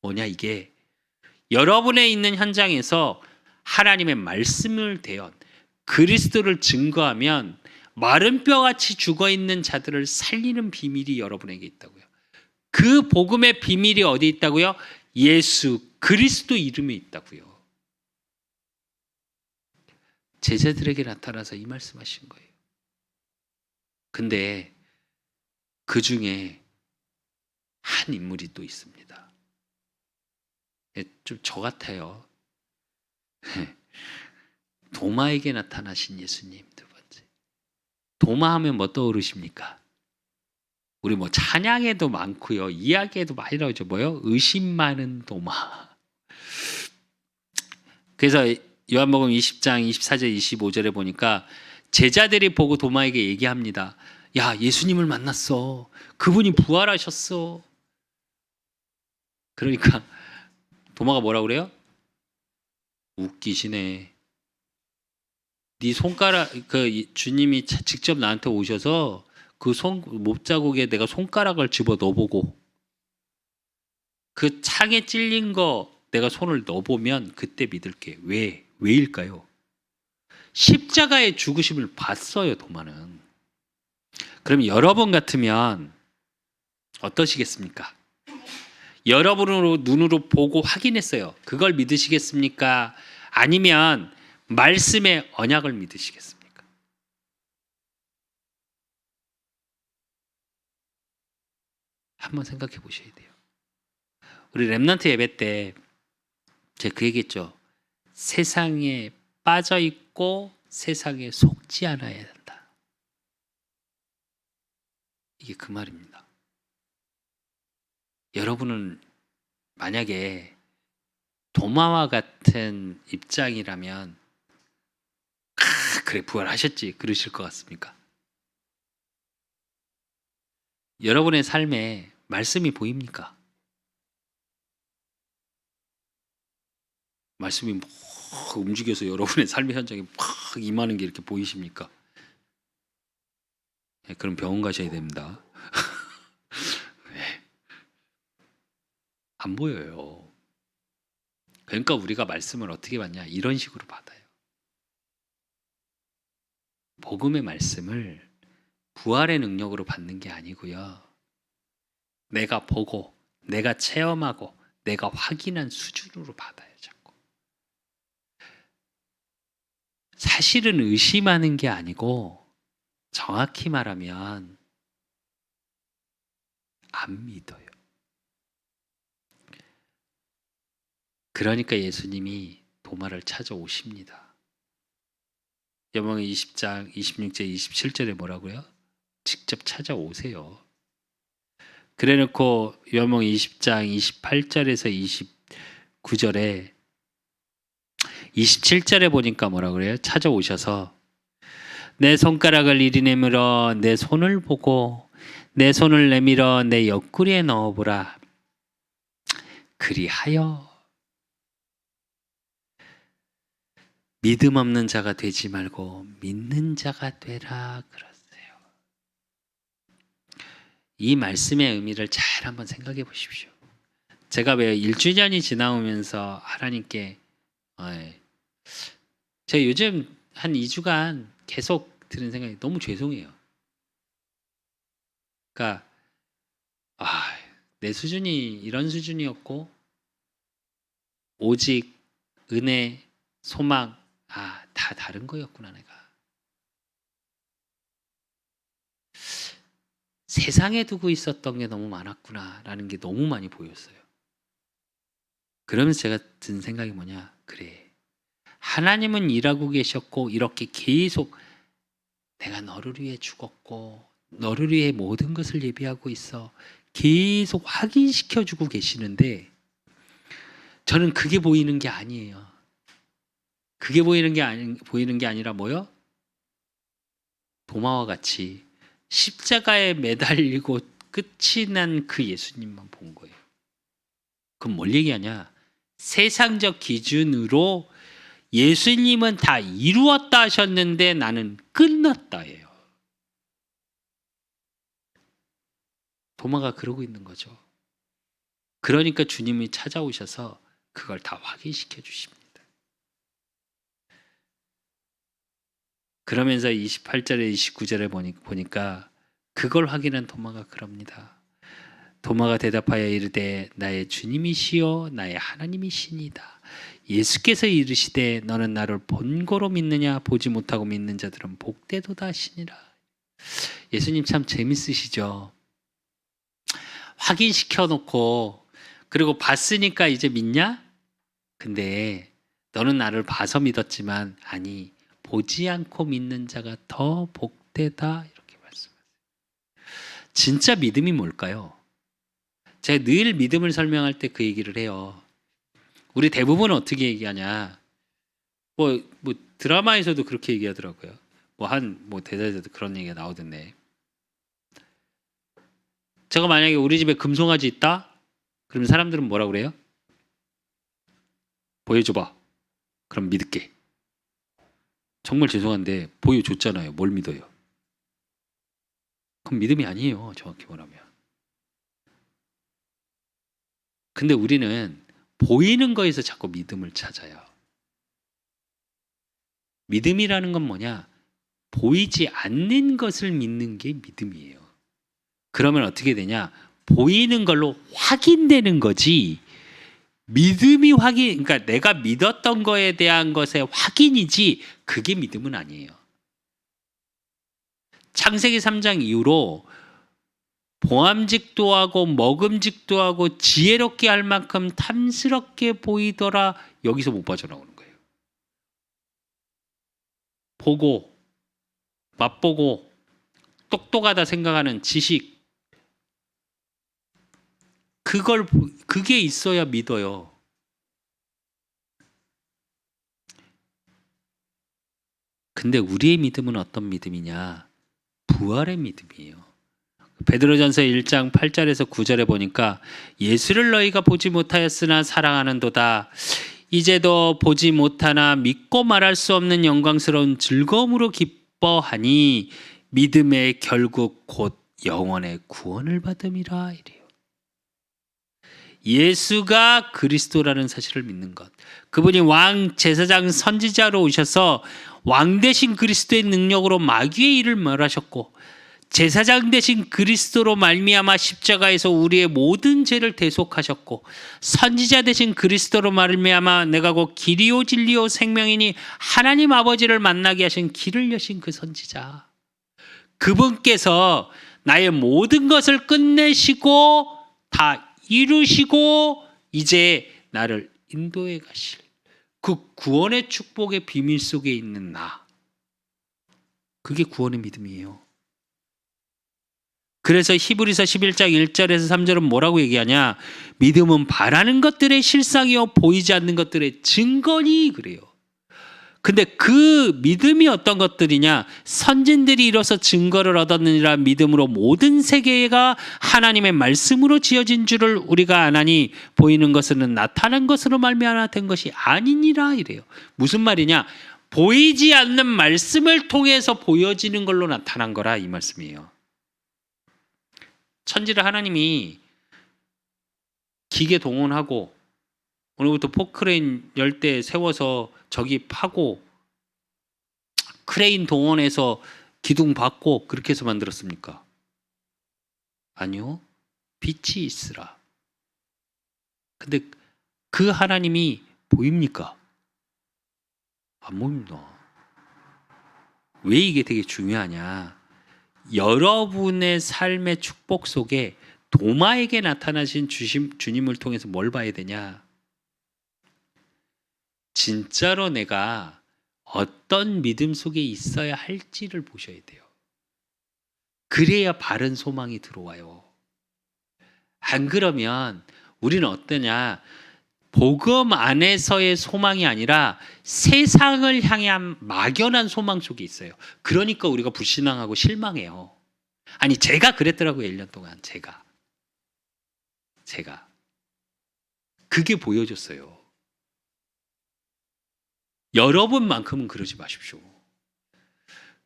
뭐냐 이게 여러분의 있는 현장에서 하나님의 말씀을 대언 그리스도를 증거하면 마른 뼈같이 죽어있는 자들을 살리는 비밀이 여러분에게 있다고요. 그 복음의 비밀이 어디 있다고요? 예수 그리스도 이름에 있다고요. 제자들에게 나타나서 이 말씀하신 거예요. 근데 그 중에 한 인물이 또 있습니다. 좀 저 같아요. 도마에게 나타나신 예수님 두 번째. 도마 하면 뭐 떠오르십니까? 우리 뭐 찬양에도 많고요. 이야기에도 많이 나오죠. 뭐요? 의심 많은 도마. 그래서 요한복음 20장 24절 25절에 보니까 제자들이 보고 도마에게 얘기합니다. 야, 예수님을 만났어. 그분이 부활하셨어. 그러니까 도마가 뭐라고 그래요? 웃기시네. 네 손가락 그 주님이 직접 나한테 오셔서 그 못자국에 내가 손가락을 집어 넣어보고 그 창에 찔린 거 내가 손을 넣어보면 그때 믿을게. 왜일까요? 십자가의 죽으심을 봤어요. 도마는. 그럼 여러분 같으면 어떠시겠습니까? 여러분으로 눈으로 보고 확인했어요. 그걸 믿으시겠습니까? 아니면 말씀의 언약을 믿으시겠습니까? 한번 생각해 보셔야 돼요. 우리 렘넌트 예배 때 제가 그 얘기했죠. 세상에 빠져 있고 세상에 속지 않아야 된다. 이게 그 말입니다. 여러분은 만약에 도마와 같은 입장이라면 그래 부활하셨지 그러실 것 같습니까? 여러분의 삶에 말씀이 보입니까? 말씀이 막 움직여서 여러분의 삶의 현장에 막 임하는 게 이렇게 보이십니까? 네, 그럼 병원 가셔야 됩니다. 네. 안 보여요. 그러니까 우리가 말씀을 어떻게 받냐? 이런 식으로 받아요. 복음의 말씀을 부활의 능력으로 받는 게 아니고요. 내가 보고, 내가 체험하고, 내가 확인한 수준으로 받아요. 자꾸. 사실은 의심하는 게 아니고 정확히 말하면 안 믿어요. 그러니까 예수님이 도마를 찾아오십니다. 요한복음 20장 26절 27절에 뭐라고요? 직접 찾아오세요. 그래놓고 요한복음 20장 28절에서 29절에 27절에 보니까 뭐라고 그래요? 찾아오셔서 내 손가락을 이리 내밀어 내 손을 보고 내 손을 내밀어 내 옆구리에 넣어보라. 그리하여 믿음 없는 자가 되지 말고 믿는 자가 되라 그랬어요. 이 말씀의 의미를 잘 한번 생각해 보십시오. 제가 왜 1주년이 지나오면서 하나님께 제가 요즘 한 2주간 계속 드는 생각이 너무 죄송해요. 그러니까 내 수준이 이런 수준이었고 오직 은혜, 소망 다 다른 거였구나 내가. 세상에 두고 있었던 게 너무 많았구나라는 게 너무 많이 보였어요. 그러면서 제가 든 생각이 뭐냐, 그래, 하나님은 일하고 계셨고 이렇게 계속 내가 너를 위해 죽었고 너를 위해 모든 것을 예비하고 있어 계속 확인시켜주고 계시는데 저는 그게 보이는 게 아니에요. 그게 보이는 게 아니라 뭐요? 도마와 같이 십자가에 매달리고 끝이 난 그 예수님만 본 거예요. 그럼 뭘 얘기하냐? 세상적 기준으로 예수님은 다 이루었다 하셨는데 나는 끝났다예요. 도마가 그러고 있는 거죠. 그러니까 주님이 찾아오셔서 그걸 다 확인시켜 주십니다. 그러면서 28절에 29절에 보니까 그걸 확인한 도마가 그럽니다. 도마가 대답하여 이르되 나의 주님이시요 나의 하나님이시니이다. 예수께서 이르시되 너는 나를 본고로 믿느냐 보지 못하고 믿는 자들은 복되도다 하시니라. 예수님 참 재밌으시죠. 확인시켜 놓고 그리고 봤으니까 이제 믿냐? 근데 너는 나를 봐서 믿었지만 아니 보지 않고 믿는 자가 더 복되다 이렇게 말씀하세요. 진짜 믿음이 뭘까요? 제가 늘 믿음을 설명할 때 그 얘기를 해요. 우리 대부분은 어떻게 얘기하냐? 뭐 드라마에서도 그렇게 얘기하더라고요. 뭐 대사에서도 그런 얘기가 나오던데. 제가 만약에 우리 집에 금송아지 있다? 그러면 사람들은 뭐라 그래요? 보여줘봐. 그럼 믿을게. 정말 죄송한데 보여줬잖아요. 뭘 믿어요? 그럼 믿음이 아니에요. 정확히 말하면. 근데 우리는 보이는 거에서 자꾸 믿음을 찾아요. 믿음이라는 건 뭐냐? 보이지 않는 것을 믿는 게 믿음이에요. 그러면 어떻게 되냐? 보이는 걸로 확인되는 거지. 믿음이 그러니까 내가 믿었던 거에 대한 것의 확인이지 그게 믿음은 아니에요. 창세기 3장 이후로 봉함직도 하고 먹음직도 하고 지혜롭게 할 만큼 탐스럽게 보이더라. 여기서 못 빠져나오는 거예요. 보고 맛보고 똑똑하다 생각하는 지식, 그게 있어야 믿어요. 근데 우리의 믿음은 어떤 믿음이냐? 부활의 믿음이에요. 베드로전서 1장 8절에서 9절에 보니까 예수를 너희가 보지 못하였으나 사랑하는도다. 이제도 보지 못하나 믿고 말할 수 없는 영광스러운 즐거움으로 기뻐하니 믿음의 결국 곧 영원의 구원을 받음이라 이래요. 예수가 그리스도라는 사실을 믿는 것. 그분이 왕, 제사장, 선지자로 오셔서 왕 대신 그리스도의 능력으로 마귀의 일을 멸하셨고 제사장 대신 그리스도로 말미암아 십자가에서 우리의 모든 죄를 대속하셨고 선지자 대신 그리스도로 말미암아 내가 곧 길이요 진리요 생명이니 하나님 아버지를 만나게 하신 길을 여신 그 선지자, 그분께서 나의 모든 것을 끝내시고 다 이루시고 이제 나를 인도해 가실 그 구원의 축복의 비밀 속에 있는 나, 그게 구원의 믿음이에요. 그래서 히브리서 11장 1절에서 3절은 뭐라고 얘기하냐? 믿음은 바라는 것들의 실상이요 보이지 않는 것들의 증거니 그래요. 근데 그 믿음이 어떤 것들이냐? 선진들이 이뤄서 증거를 얻었느니라. 믿음으로 모든 세계가 하나님의 말씀으로 지어진 줄을 우리가 아나니 보이는 것은 나타난 것으로 말미암아 된 것이 아니니라 이래요. 무슨 말이냐? 보이지 않는 말씀을 통해서 보여지는 걸로 나타난 거라 이 말씀이에요. 천지를 하나님이 기계 동원하고 오늘부터 포크레인 10대 세워서 저기 파고 크레인 동원해서 기둥 받고 그렇게 해서 만들었습니까? 아니요. 빛이 있으라. 근데 그 하나님이 보입니까? 안 보입니다. 왜 이게 되게 중요하냐? 여러분의 삶의 축복 속에 도마에게 나타나신 주님을 통해서 뭘 봐야 되냐? 진짜로 내가 어떤 믿음 속에 있어야 할지를 보셔야 돼요. 그래야 바른 소망이 들어와요. 안 그러면 우리는 어떠냐? 복음 안에서의 소망이 아니라 세상을 향한 막연한 소망 속에 있어요. 그러니까 우리가 불신앙하고 실망해요. 아니 제가 그랬더라고요. 1년 동안 제가 그게 보여줬어요. 여러분만큼은 그러지 마십시오.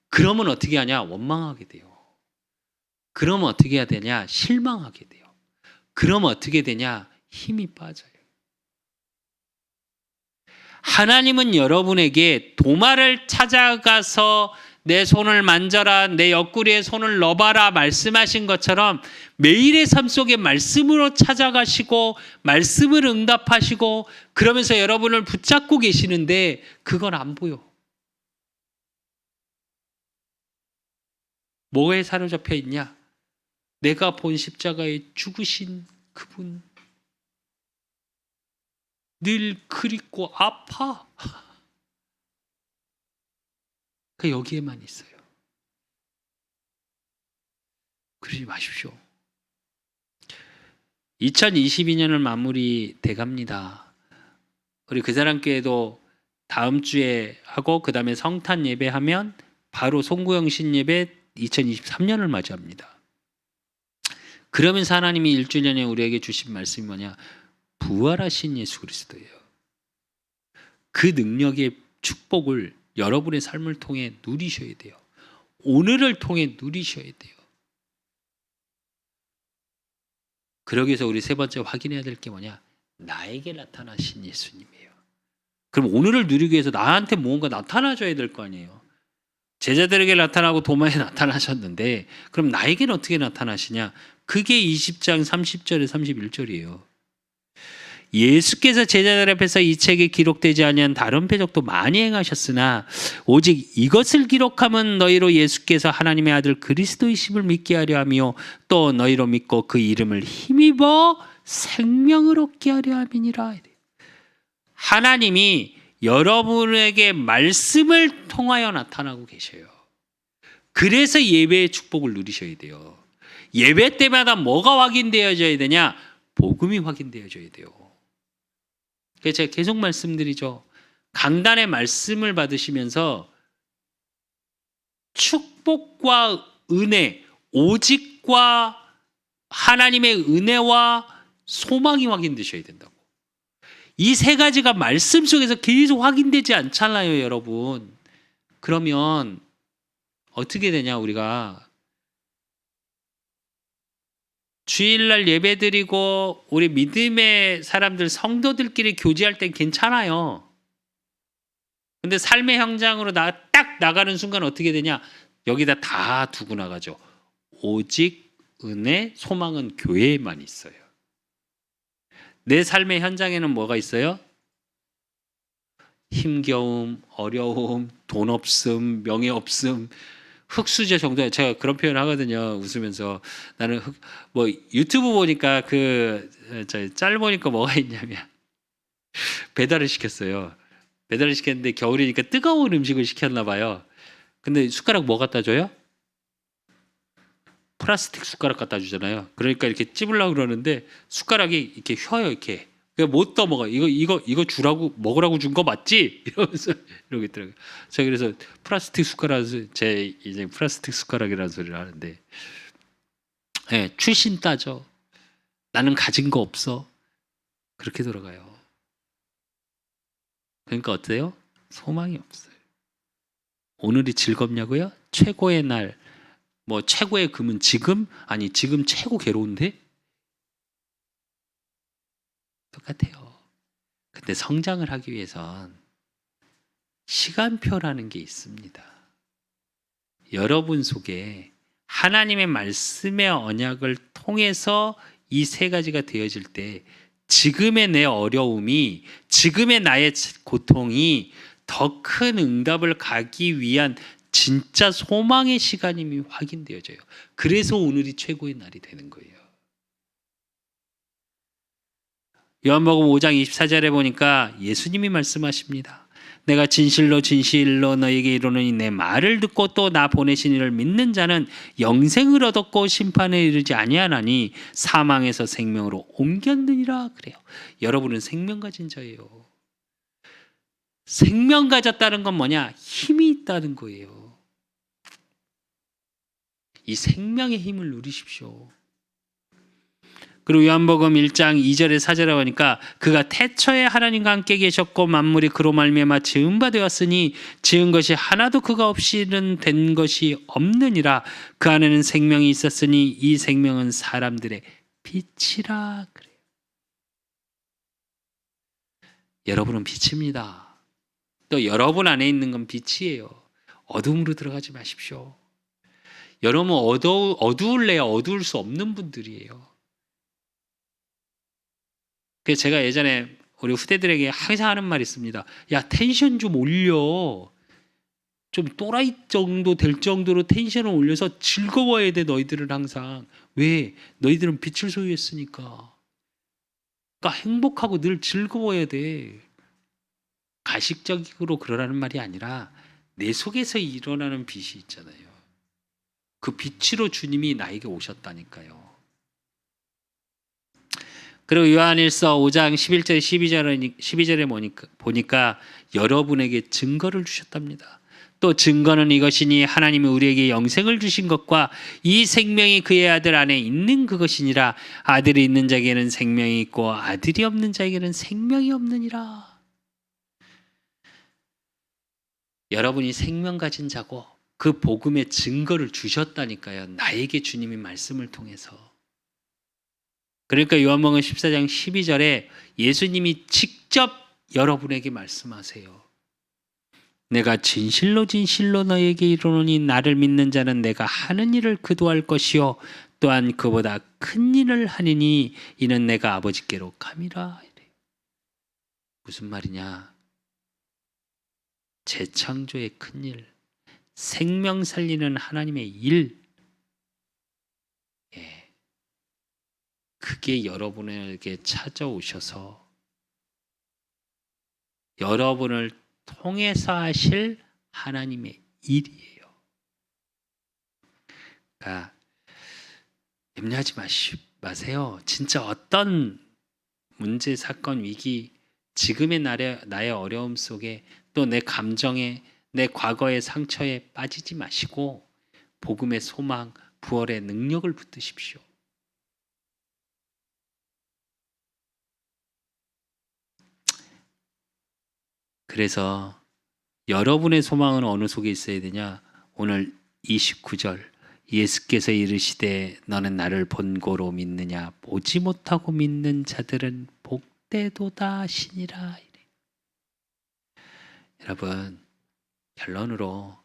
그러면 어떻게 하냐? 원망하게 돼요. 그러면 어떻게 해야 되냐? 실망하게 돼요. 그러면 어떻게 되냐? 힘이 빠져요. 하나님은 여러분에게 도마를 찾아가서 내 손을 만져라, 내 옆구리에 손을 넣어봐라 말씀하신 것처럼 매일의 삶 속에 말씀으로 찾아가시고 말씀을 응답하시고 그러면서 여러분을 붙잡고 계시는데 그건 안 보여. 뭐에 사로잡혀 있냐? 내가 본 십자가에 죽으신 그분. 늘 그립고 아파. 그 여기에만 있어요. 그러지 마십시오. 2022년을 마무리 돼갑니다. 우리 그 사람께도 다음 주에 하고 그 다음에 성탄 예배하면 바로 송구영 신예배 2023년을 맞이합니다. 그러면서 하나님이 1주년에 우리에게 주신 말씀이 뭐냐? 부활하신 예수 그리스도예요. 그 능력의 축복을 여러분의 삶을 통해 누리셔야 돼요. 오늘을 통해 누리셔야 돼요. 그러기 위해서 우리 세 번째 확인해야 될 게 뭐냐? 나에게 나타나신 예수님이에요. 그럼 오늘을 누리기 위해서 나한테 무언가 나타나줘야 될 거 아니에요. 제자들에게 나타나고 도마에 나타나셨는데 그럼 나에게는 어떻게 나타나시냐? 그게 20장 30절에 31절이에요. 예수께서 제자들 앞에서 이 책에 기록되지 아니한 다른 표적도 많이 행하셨으나 오직 이것을 기록함은 너희로 예수께서 하나님의 아들 그리스도이심을 믿게 하려 하며 또 너희로 믿고 그 이름을 힘입어 생명을 얻게 하려 함이니라. 하나님이 여러분에게 말씀을 통하여 나타나고 계셔요. 그래서 예배의 축복을 누리셔야 돼요. 예배 때마다 뭐가 확인되어져야 되냐? 복음이 확인되어져야 돼요. 그래서 제가 계속 말씀드리죠. 강단의 말씀을 받으시면서 축복과 은혜, 오직과 하나님의 은혜와 소망이 확인되셔야 된다고. 이 세 가지가 말씀 속에서 계속 확인되지 않잖아요, 여러분. 그러면 어떻게 되냐, 우리가 주일날 예배드리고 우리 믿음의 사람들 성도들끼리 교제할 땐 괜찮아요. 근데 삶의 현장으로 딱 나가는 순간 어떻게 되냐? 여기다 다 두고 나가죠. 오직 은혜, 소망은 교회에만 있어요. 내 삶의 현장에는 뭐가 있어요? 힘겨움, 어려움, 돈 없음, 명예 없음, 흙수저 정도. 제가 그런 표현 하거든요. 웃으면서 나는 뭐 유튜브 보니까 짤 보니까 뭐가 있냐면 배달을 시켰어요. 배달을 시켰는데 겨울이니까 뜨거운 음식을 시켰나 봐요. 근데 숟가락 뭐 갖다 줘요? 플라스틱 숟가락 갖다 주잖아요. 그러니까 이렇게 찝으려고 그러는데 숟가락이 이렇게 휘어요, 이렇게. 못 떠먹어. 이거 주라고 먹으라고 준 거 맞지? 이러면서 이러고 있더라고요. 제가 그래서 플라스틱 숟가락 제 이제 플라스틱 숟가락이라는 소리를 하는데, 네, 출신 따져. 나는 가진 거 없어. 그렇게 돌아가요. 그러니까 어때요? 소망이 없어요. 오늘이 즐겁냐고요? 최고의 날, 뭐 최고의 금은 지금? 아니 지금 최고 괴로운데? 똑같아요. 근데 성장을 하기 위해선 시간표라는 게 있습니다. 여러분 속에 하나님의 말씀의 언약을 통해서 이 세 가지가 되어질 때 지금의 내 어려움이, 지금의 나의 고통이 더 큰 응답을 가기 위한 진짜 소망의 시간임이 확인되어져요. 그래서 오늘이 최고의 날이 되는 거예요. 요한복음 5장 24절에 보니까 예수님이 말씀하십니다. 내가 진실로 진실로 너에게 이르노니 내 말을 듣고 또 나 보내신 이를 믿는 자는 영생을 얻었고 심판에 이르지 아니하나니 사망에서 생명으로 옮겼느니라 그래요. 여러분은 생명 가진 자예요. 생명 가졌다는 건 뭐냐? 힘이 있다는 거예요. 이 생명의 힘을 누리십시오. 그리고 요한복음 1장 2절에 4절에 보니까 그가 태초에 하나님과 함께 계셨고 만물이 그로 말미암아 지은 바 되었으니 지은 것이 하나도 그가 없이는 된 것이 없느니라. 그 안에는 생명이 있었으니 이 생명은 사람들의 빛이라 그래요. 여러분은 빛입니다. 또 여러분 안에 있는 건 빛이에요. 어둠으로 들어가지 마십시오. 여러분 어두울래야 어두울 수 없는 분들이에요. 그래서 제가 예전에 우리 후대들에게 항상 하는 말이 있습니다. 야, 텐션 좀 올려. 좀 또라이 정도 될 정도로 텐션을 올려서 즐거워야 돼, 너희들은 항상. 왜? 너희들은 빛을 소유했으니까. 그러니까 행복하고 늘 즐거워야 돼. 가식적으로 그러라는 말이 아니라 내 속에서 일어나는 빛이 있잖아요. 그 빛으로 주님이 나에게 오셨다니까요. 그리고 요한일서 5장 11절 12절에 보니까 여러분에게 증거를 주셨답니다. 또 증거는 이것이니 하나님이 우리에게 영생을 주신 것과 이 생명이 그의 아들 안에 있는 그것이니라. 아들이 있는 자에게는 생명이 있고 아들이 없는 자에게는 생명이 없느니라. 여러분이 생명 가진 자고 그 복음의 증거를 주셨다니까요. 나에게 주님이 말씀을 통해서. 그러니까 요한복음 14장 12절에 예수님이 직접 여러분에게 말씀하세요. 내가 진실로 진실로 너에게 이르노니 나를 믿는 자는 내가 하는 일을 그도 할 것이요 또한 그보다 큰 일을 하리니 이는 내가 아버지께로 감이라. 무슨 말이냐? 재창조의 큰 일, 생명 살리는 하나님의 일, 그게 여러분에게 찾아오셔서 여러분을 통해서 하실 하나님의 일이에요. 그러니까 염려하지 마세요. 진짜 어떤 문제, 사건, 위기, 지금의 나의 어려움 속에 또 내 감정에, 내 과거의 상처에 빠지지 마시고 복음의 소망, 부활의 능력을 붙드십시오. 그래서 여러분의 소망은 어느 속에 있어야 되냐? 오늘 29절 예수께서 이르시되 너는 나를 본고로 믿느냐? 보지 못하고 믿는 자들은 복되도다 하시니라. 여러분, 결론으로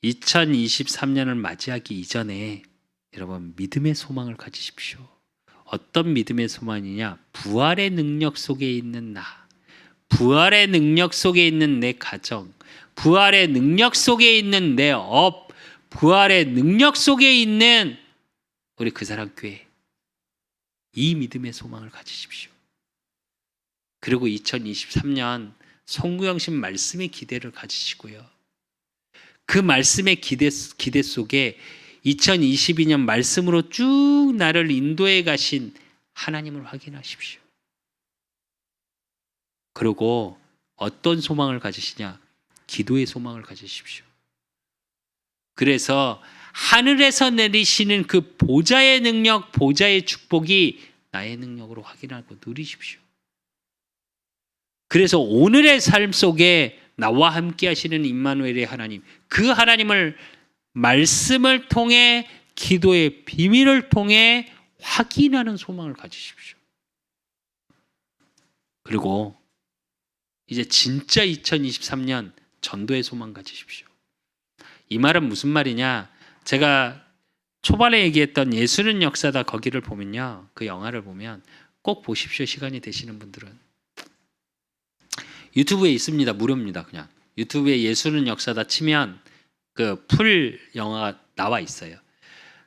2023년을 맞이하기 이전에 여러분 믿음의 소망을 가지십시오. 어떤 믿음의 소망이냐? 부활의 능력 속에 있는 나, 부활의 능력 속에 있는 내 가정, 부활의 능력 속에 있는 내 업, 부활의 능력 속에 있는 우리 그 사람 교회, 이 믿음의 소망을 가지십시오. 그리고 2023년 송구영신 말씀의 기대를 가지시고요. 그 말씀의 기대 속에 2022년 말씀으로 쭉 나를 인도해 가신 하나님을 확인하십시오. 그리고 어떤 소망을 가지시냐? 기도의 소망을 가지십시오. 그래서 하늘에서 내리시는 그 보좌의 능력, 보좌의 축복이 나의 능력으로 확인하고 누리십시오. 그래서 오늘의 삶 속에 나와 함께 하시는 임마누엘의 하나님, 그 하나님을 말씀을 통해 기도의 비밀을 통해 확인하는 소망을 가지십시오. 그리고 이제 진짜 2023년 전도의 소망 가지십시오. 이 말은 무슨 말이냐? 제가 초반에 얘기했던 예수는 역사다 거기를 보면요. 그 영화를 보면 꼭 보십시오. 시간이 되시는 분들은. 유튜브에 있습니다. 무료입니다. 그냥. 유튜브에 예수는 역사다 치면 그 풀 영화가 나와 있어요.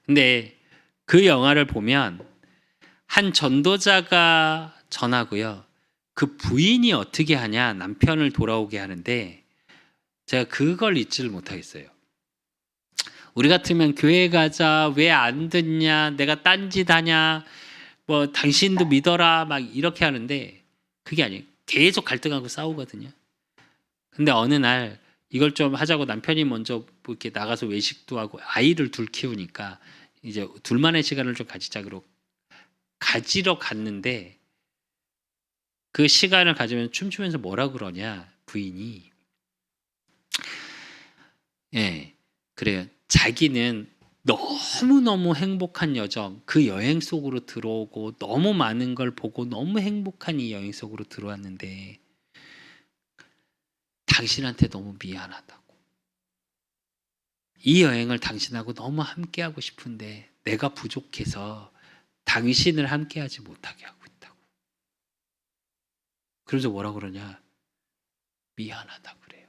근데 그 영화를 보면 한 전도자가 전하고요. 그 부인이 어떻게 하냐 남편을 돌아오게 하는데 제가 그걸 잊지를 못하겠어요. 우리 같으면 교회 가자 왜 안 듣냐 내가 딴짓하냐 뭐 당신도 믿어라 막 이렇게 하는데 그게 아니에요. 계속 갈등하고 싸우거든요. 근데 어느 날 이걸 좀 하자고 남편이 먼저 뭐 이렇게 나가서 외식도 하고 아이를 둘 키우니까 이제 둘만의 시간을 좀 가지러 갔는데 그 시간을 가지면 춤추면서 뭐라 그러냐 부인이 그래요. 자기는 너무너무 행복한 여정 그 여행 속으로 들어오고 너무 많은 걸 보고 너무 행복한 이 여행 속으로 들어왔는데 당신한테 너무 미안하다고 이 여행을 당신하고 너무 함께하고 싶은데 내가 부족해서 당신을 함께하지 못하게 하고 있다고. 그래서 뭐라 그러냐 미안하다 그래요.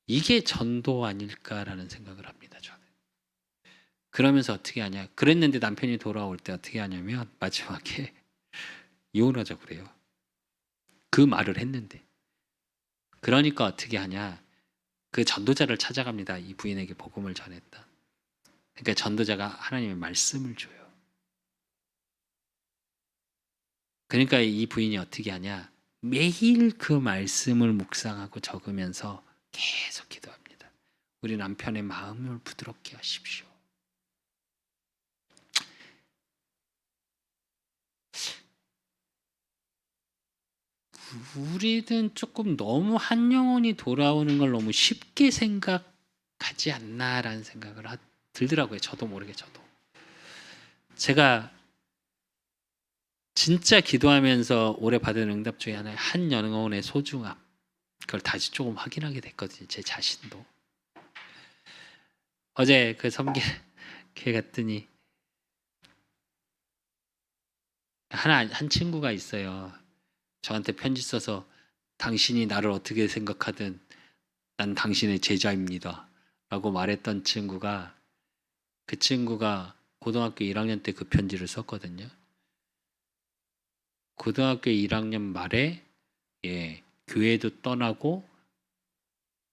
이게 전도 아닐까라는 생각을 합니다. 저는. 그러면서 어떻게 하냐 그랬는데 남편이 돌아올 때 어떻게 하냐면 마지막에 이혼하자 그래요. 그 말을 했는데 그러니까 어떻게 하냐 그 전도자를 찾아갑니다. 이 부인에게 복음을 전했다. 그러니까 전도자가 하나님의 말씀을 줘요. 그러니까 이 부인이 어떻게 하냐 매일 그 말씀을 묵상하고 적으면서 계속 기도합니다. 우리 남편의 마음을 부드럽게 하십시오. 우리는 조금 너무 한 영혼이 돌아오는 걸 너무 쉽게 생각하지 않나라는 생각을 들더라고요. 저도 모르게 저도. 제가 진짜 기도하면서 올해 받은 응답 중에 하나의 한 영혼의 소중함. 그걸 다시 조금 확인하게 됐거든요. 제 자신도. 어제 그 섬기회 갔더니 한 친구가 있어요. 저한테 편지 써서 당신이 나를 어떻게 생각하든 난 당신의 제자입니다. 라고 말했던 친구가 그 친구가 고등학교 1학년 때 그 편지를 썼거든요. 고등학교 1학년 말에 교회도 떠나고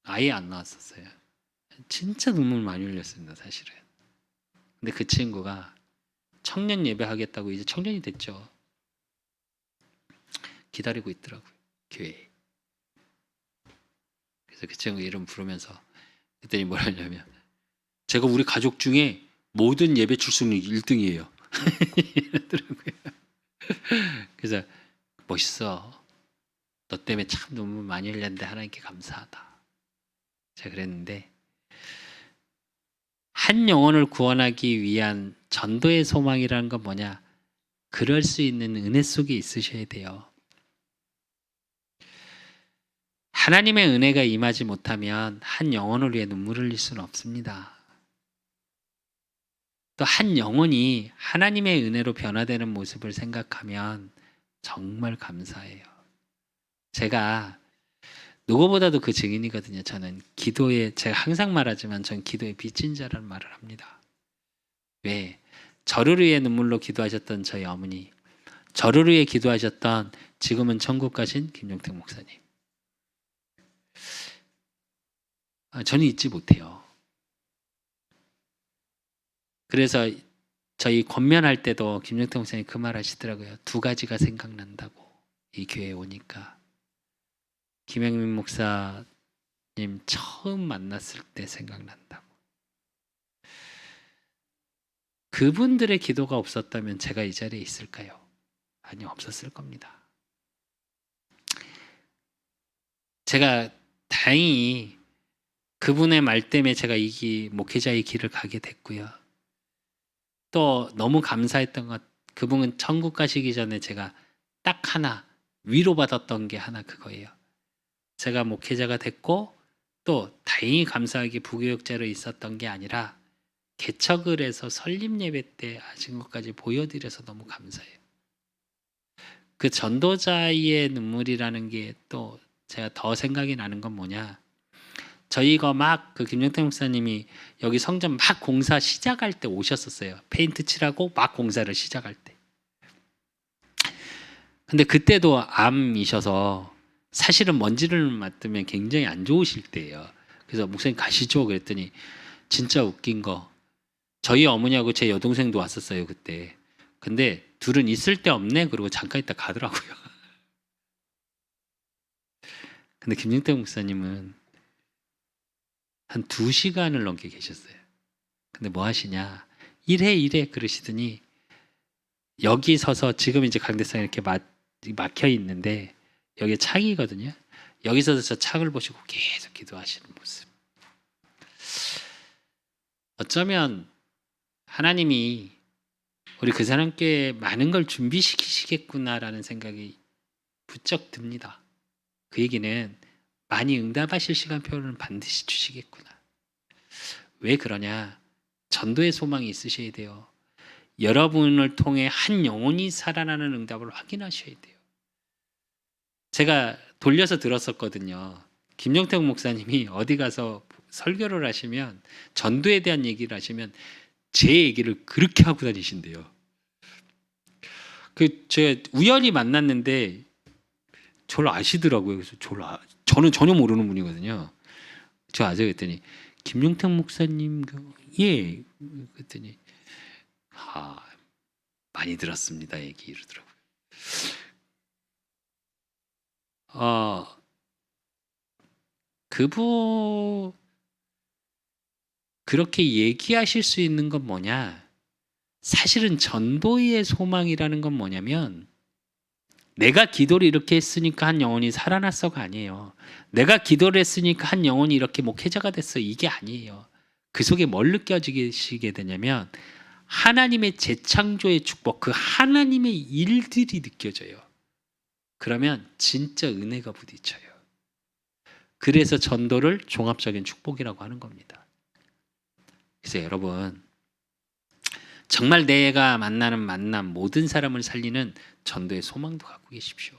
아예 안 나왔었어요. 진짜 눈물 많이 흘렸습니다. 사실은. 근데 그 친구가 청년 예배하겠다고 이제 청년이 됐죠. 기다리고 있더라고요. 교회에. 그래서 그 친구 이름 부르면서 그랬더니 뭐라 하냐면 제가 우리 가족 중에 모든 예배 출석률 1등이에요. 이러더라고요. 그래서 멋있어. 너 때문에 참 눈물 많이 흘렸는데 하나님께 감사하다. 제가 그랬는데 한 영혼을 구원하기 위한 전도의 소망이라는 건 뭐냐? 그럴 수 있는 은혜 속에 있으셔야 돼요. 하나님의 은혜가 임하지 못하면 한 영혼을 위해 눈물을 흘릴 수는 없습니다. 또 한 영혼이 하나님의 은혜로 변화되는 모습을 생각하면 정말 감사해요. 제가 누구보다도 그 증인이거든요. 저는 기도에 제가 항상 말하지만 전 기도의 빚진 자라는 말을 합니다. 왜? 저를 위해 눈물로 기도하셨던 저희 어머니, 저를 위해 기도하셨던 지금은 천국 가신 김용택 목사님. 저는 잊지 못해요. 그래서 저희 권면할 때도 김용택 목사님 그 말 하시더라고요. 두 가지가 생각난다고. 이 교회에 오니까. 김영민 목사님 처음 만났을 때 생각난다고. 그분들의 기도가 없었다면 제가 이 자리에 있을까요? 아니, 없었을 겁니다. 제가 다행히 그분의 말 때문에 제가 이 목회자의 길을 가게 됐고요. 또 너무 감사했던 것 그분은 천국 가시기 전에 제가 딱 하나 위로받았던 게 하나 그거예요. 제가 목회자가 됐고 또 다행히 감사하게 부교육자로 있었던 게 아니라 개척을 해서 설립 예배 때 하신 것까지 보여드려서 너무 감사해요. 그 전도자의 눈물이라는 게 또 제가 더 생각이 나는 건 뭐냐, 저희가 막 그 김영태 목사님이 여기 성전 막 공사 시작할 때 오셨었어요. 페인트 칠하고 막 공사를 시작할 때. 근데 그때도 암이셔서 사실은 먼지를 맡으면 굉장히 안 좋으실 때예요. 그래서 목사님 가시죠 그랬더니 진짜 웃긴 거, 저희 어머니하고 제 여동생도 왔었어요 그때. 근데 둘은 있을 데 없네 그러고 잠깐 있다 가더라고요. 근데 김영태 목사님은 한 2시간을 넘게 계셨어요. 근데 뭐 하시냐, 이래 그러시더니 여기 서서, 지금 이제 강대상에 이렇게 막혀 있는데 여기 창이거든요. 여기 서서 창을 보시고 계속 기도하시는 모습. 어쩌면 하나님이 우리 그 사람께 많은 걸 준비시키시겠구나라는 생각이 부쩍 듭니다. 그 얘기는 많이 응답하실 시간표는 반드시 주시겠구나. 왜 그러냐? 전도의 소망이 있으셔야 돼요. 여러분을 통해 한 영혼이 살아나는 응답을 확인하셔야 돼요. 제가 돌려서 들었었거든요. 김영택 목사님이 어디 가서 설교를 하시면, 전도에 대한 얘기를 하시면 제 얘기를 그렇게 하고 다니신대요. 제가 우연히 만났는데 저를 아시더라고요. 그래서 저는 전혀 모르는 분이거든요. 저 아세요? 그랬더니 김용택 목사님, 예. 그랬더니 많이 들었습니다. 얘기 이러더라고요. 그분 그렇게 얘기하실 수 있는 건 뭐냐? 사실은 전도의 소망이라는 건 뭐냐면, 내가 기도를 이렇게 했으니까 한 영혼이 살아났어가 아니에요. 내가 기도를 했으니까 한 영혼이 이렇게 목회자가 됐어, 이게 아니에요. 그 속에 뭘 느껴지게 되냐면 하나님의 재창조의 축복, 그 하나님의 일들이 느껴져요. 그러면 진짜 은혜가 부딪혀요. 그래서 전도를 종합적인 축복이라고 하는 겁니다. 그래서 여러분, 정말 내가 만나는 만남, 모든 사람을 살리는 전도의 소망도 갖고 계십시오.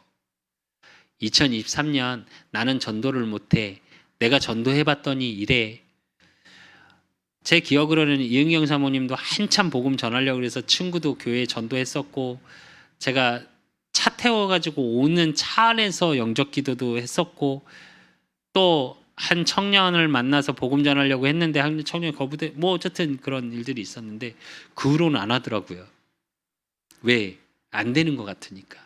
2023년 나는 전도를 못해, 내가 전도해봤더니 이래. 제 기억으로는 이은경 사모님도 한참 복음 전하려고 해서 친구도 교회에 전도했었고, 제가 차 태워가지고 오는 차 안에서 영접 기도도 했었고, 또 한 청년을 만나서 복음 전하려고 했는데 한 청년이 거부돼, 뭐 어쨌든 그런 일들이 있었는데 그 후로는 안 하더라고요. 왜? 안 되는 것 같으니까.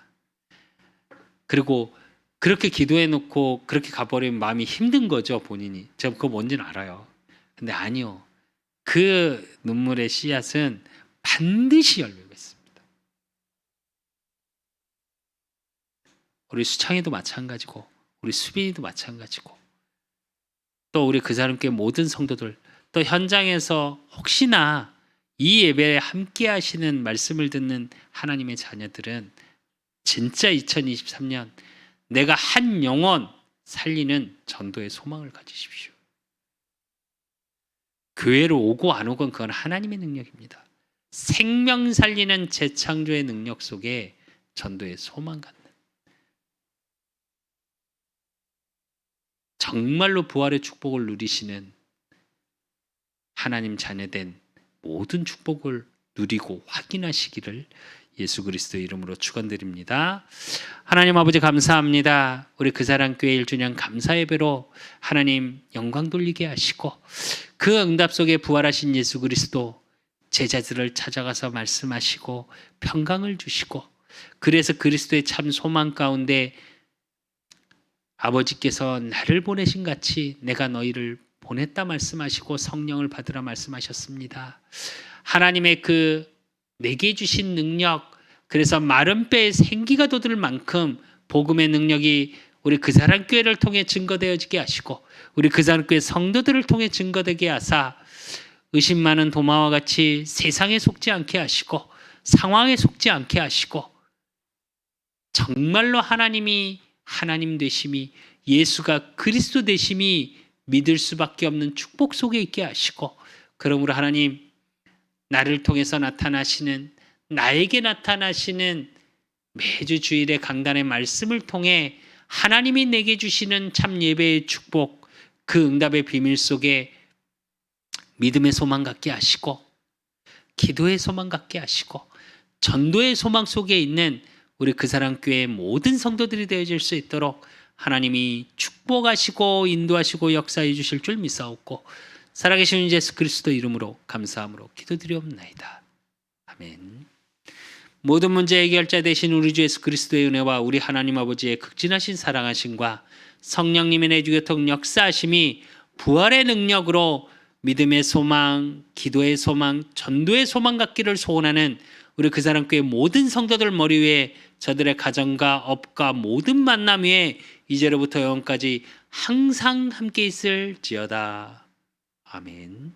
그리고 그렇게 기도해놓고 그렇게 가버리면 마음이 힘든 거죠, 본인이. 제가 그거 뭔지는 알아요. 근데 아니요, 그 눈물의 씨앗은 반드시 열매가 있습니다. 우리 수창이도 마찬가지고, 우리 수빈이도 마찬가지고, 또 우리 그 사람께 모든 성도들, 또 현장에서 혹시나 이 예배에 함께 하시는 말씀을 듣는 하나님의 자녀들은 진짜 2023년 내가 한 영혼 살리는 전도의 소망을 가지십시오. 교회로 오고 안 오건 그건 하나님의 능력입니다. 생명 살리는 재창조의 능력 속에 전도의 소망 갖는, 정말로 부활의 축복을 누리시는 하나님 자녀된 모든 축복을 누리고 확인하시기를 예수 그리스도의 이름으로 축원드립니다. 하나님 아버지 감사합니다. 우리 그 사랑 교회 1주년 감사 예배로 하나님 영광 돌리게 하시고, 그 응답 속에 부활하신 예수 그리스도 제자들을 찾아가서 말씀하시고 평강을 주시고, 그래서 그리스도의 참 소망 가운데 아버지께서 나를 보내신 같이 내가 너희를 보냈다 말씀하시고 성령을 받으라 말씀하셨습니다. 하나님의 그 내게 주신 능력, 그래서 마른 뼈에 생기가 돋을 만큼 복음의 능력이 우리 그 사람 교회를 통해 증거되어지게 하시고, 우리 그 사람 교회 성도들을 통해 증거되게 하사 의심 많은 도마와 같이 세상에 속지 않게 하시고, 상황에 속지 않게 하시고 정말로 하나님이 하나님 되심이 예수가 그리스도 되심이 믿을 수밖에 없는 축복 속에 있게 하시고 그러므로 하나님 나를 통해서 나타나시는 나에게 나타나시는 매주 주일의 강단의 말씀을 통해 하나님이 내게 주시는 참 예배의 축복 그 응답의 비밀 속에 믿음의 소망 갖게 하시고 기도의 소망 갖게 하시고 전도의 소망 속에 있는 우리 그사랑교회의 모든 성도들이 되어질 수 있도록 하나님이 축복하시고 인도하시고 역사해 주실 줄 믿사옵고 살아계신 예수 그리스도 이름으로 감사함으로 기도드리옵나이다. 아멘. 모든 문제 해결자 되신 우리 주 예수 그리스도의 은혜와 우리 하나님 아버지의 극진하신 사랑하심과 성령님의 내주교통 역사하심이 부활의 능력으로 믿음의 소망, 기도의 소망, 전도의 소망 갖기를 소원하는 우리 그사랑교회 모든 성도들 머리 위에 저들의 가정과 업과 모든 만남 위에 이제로부터 영원까지 항상 함께 있을지어다. 아멘.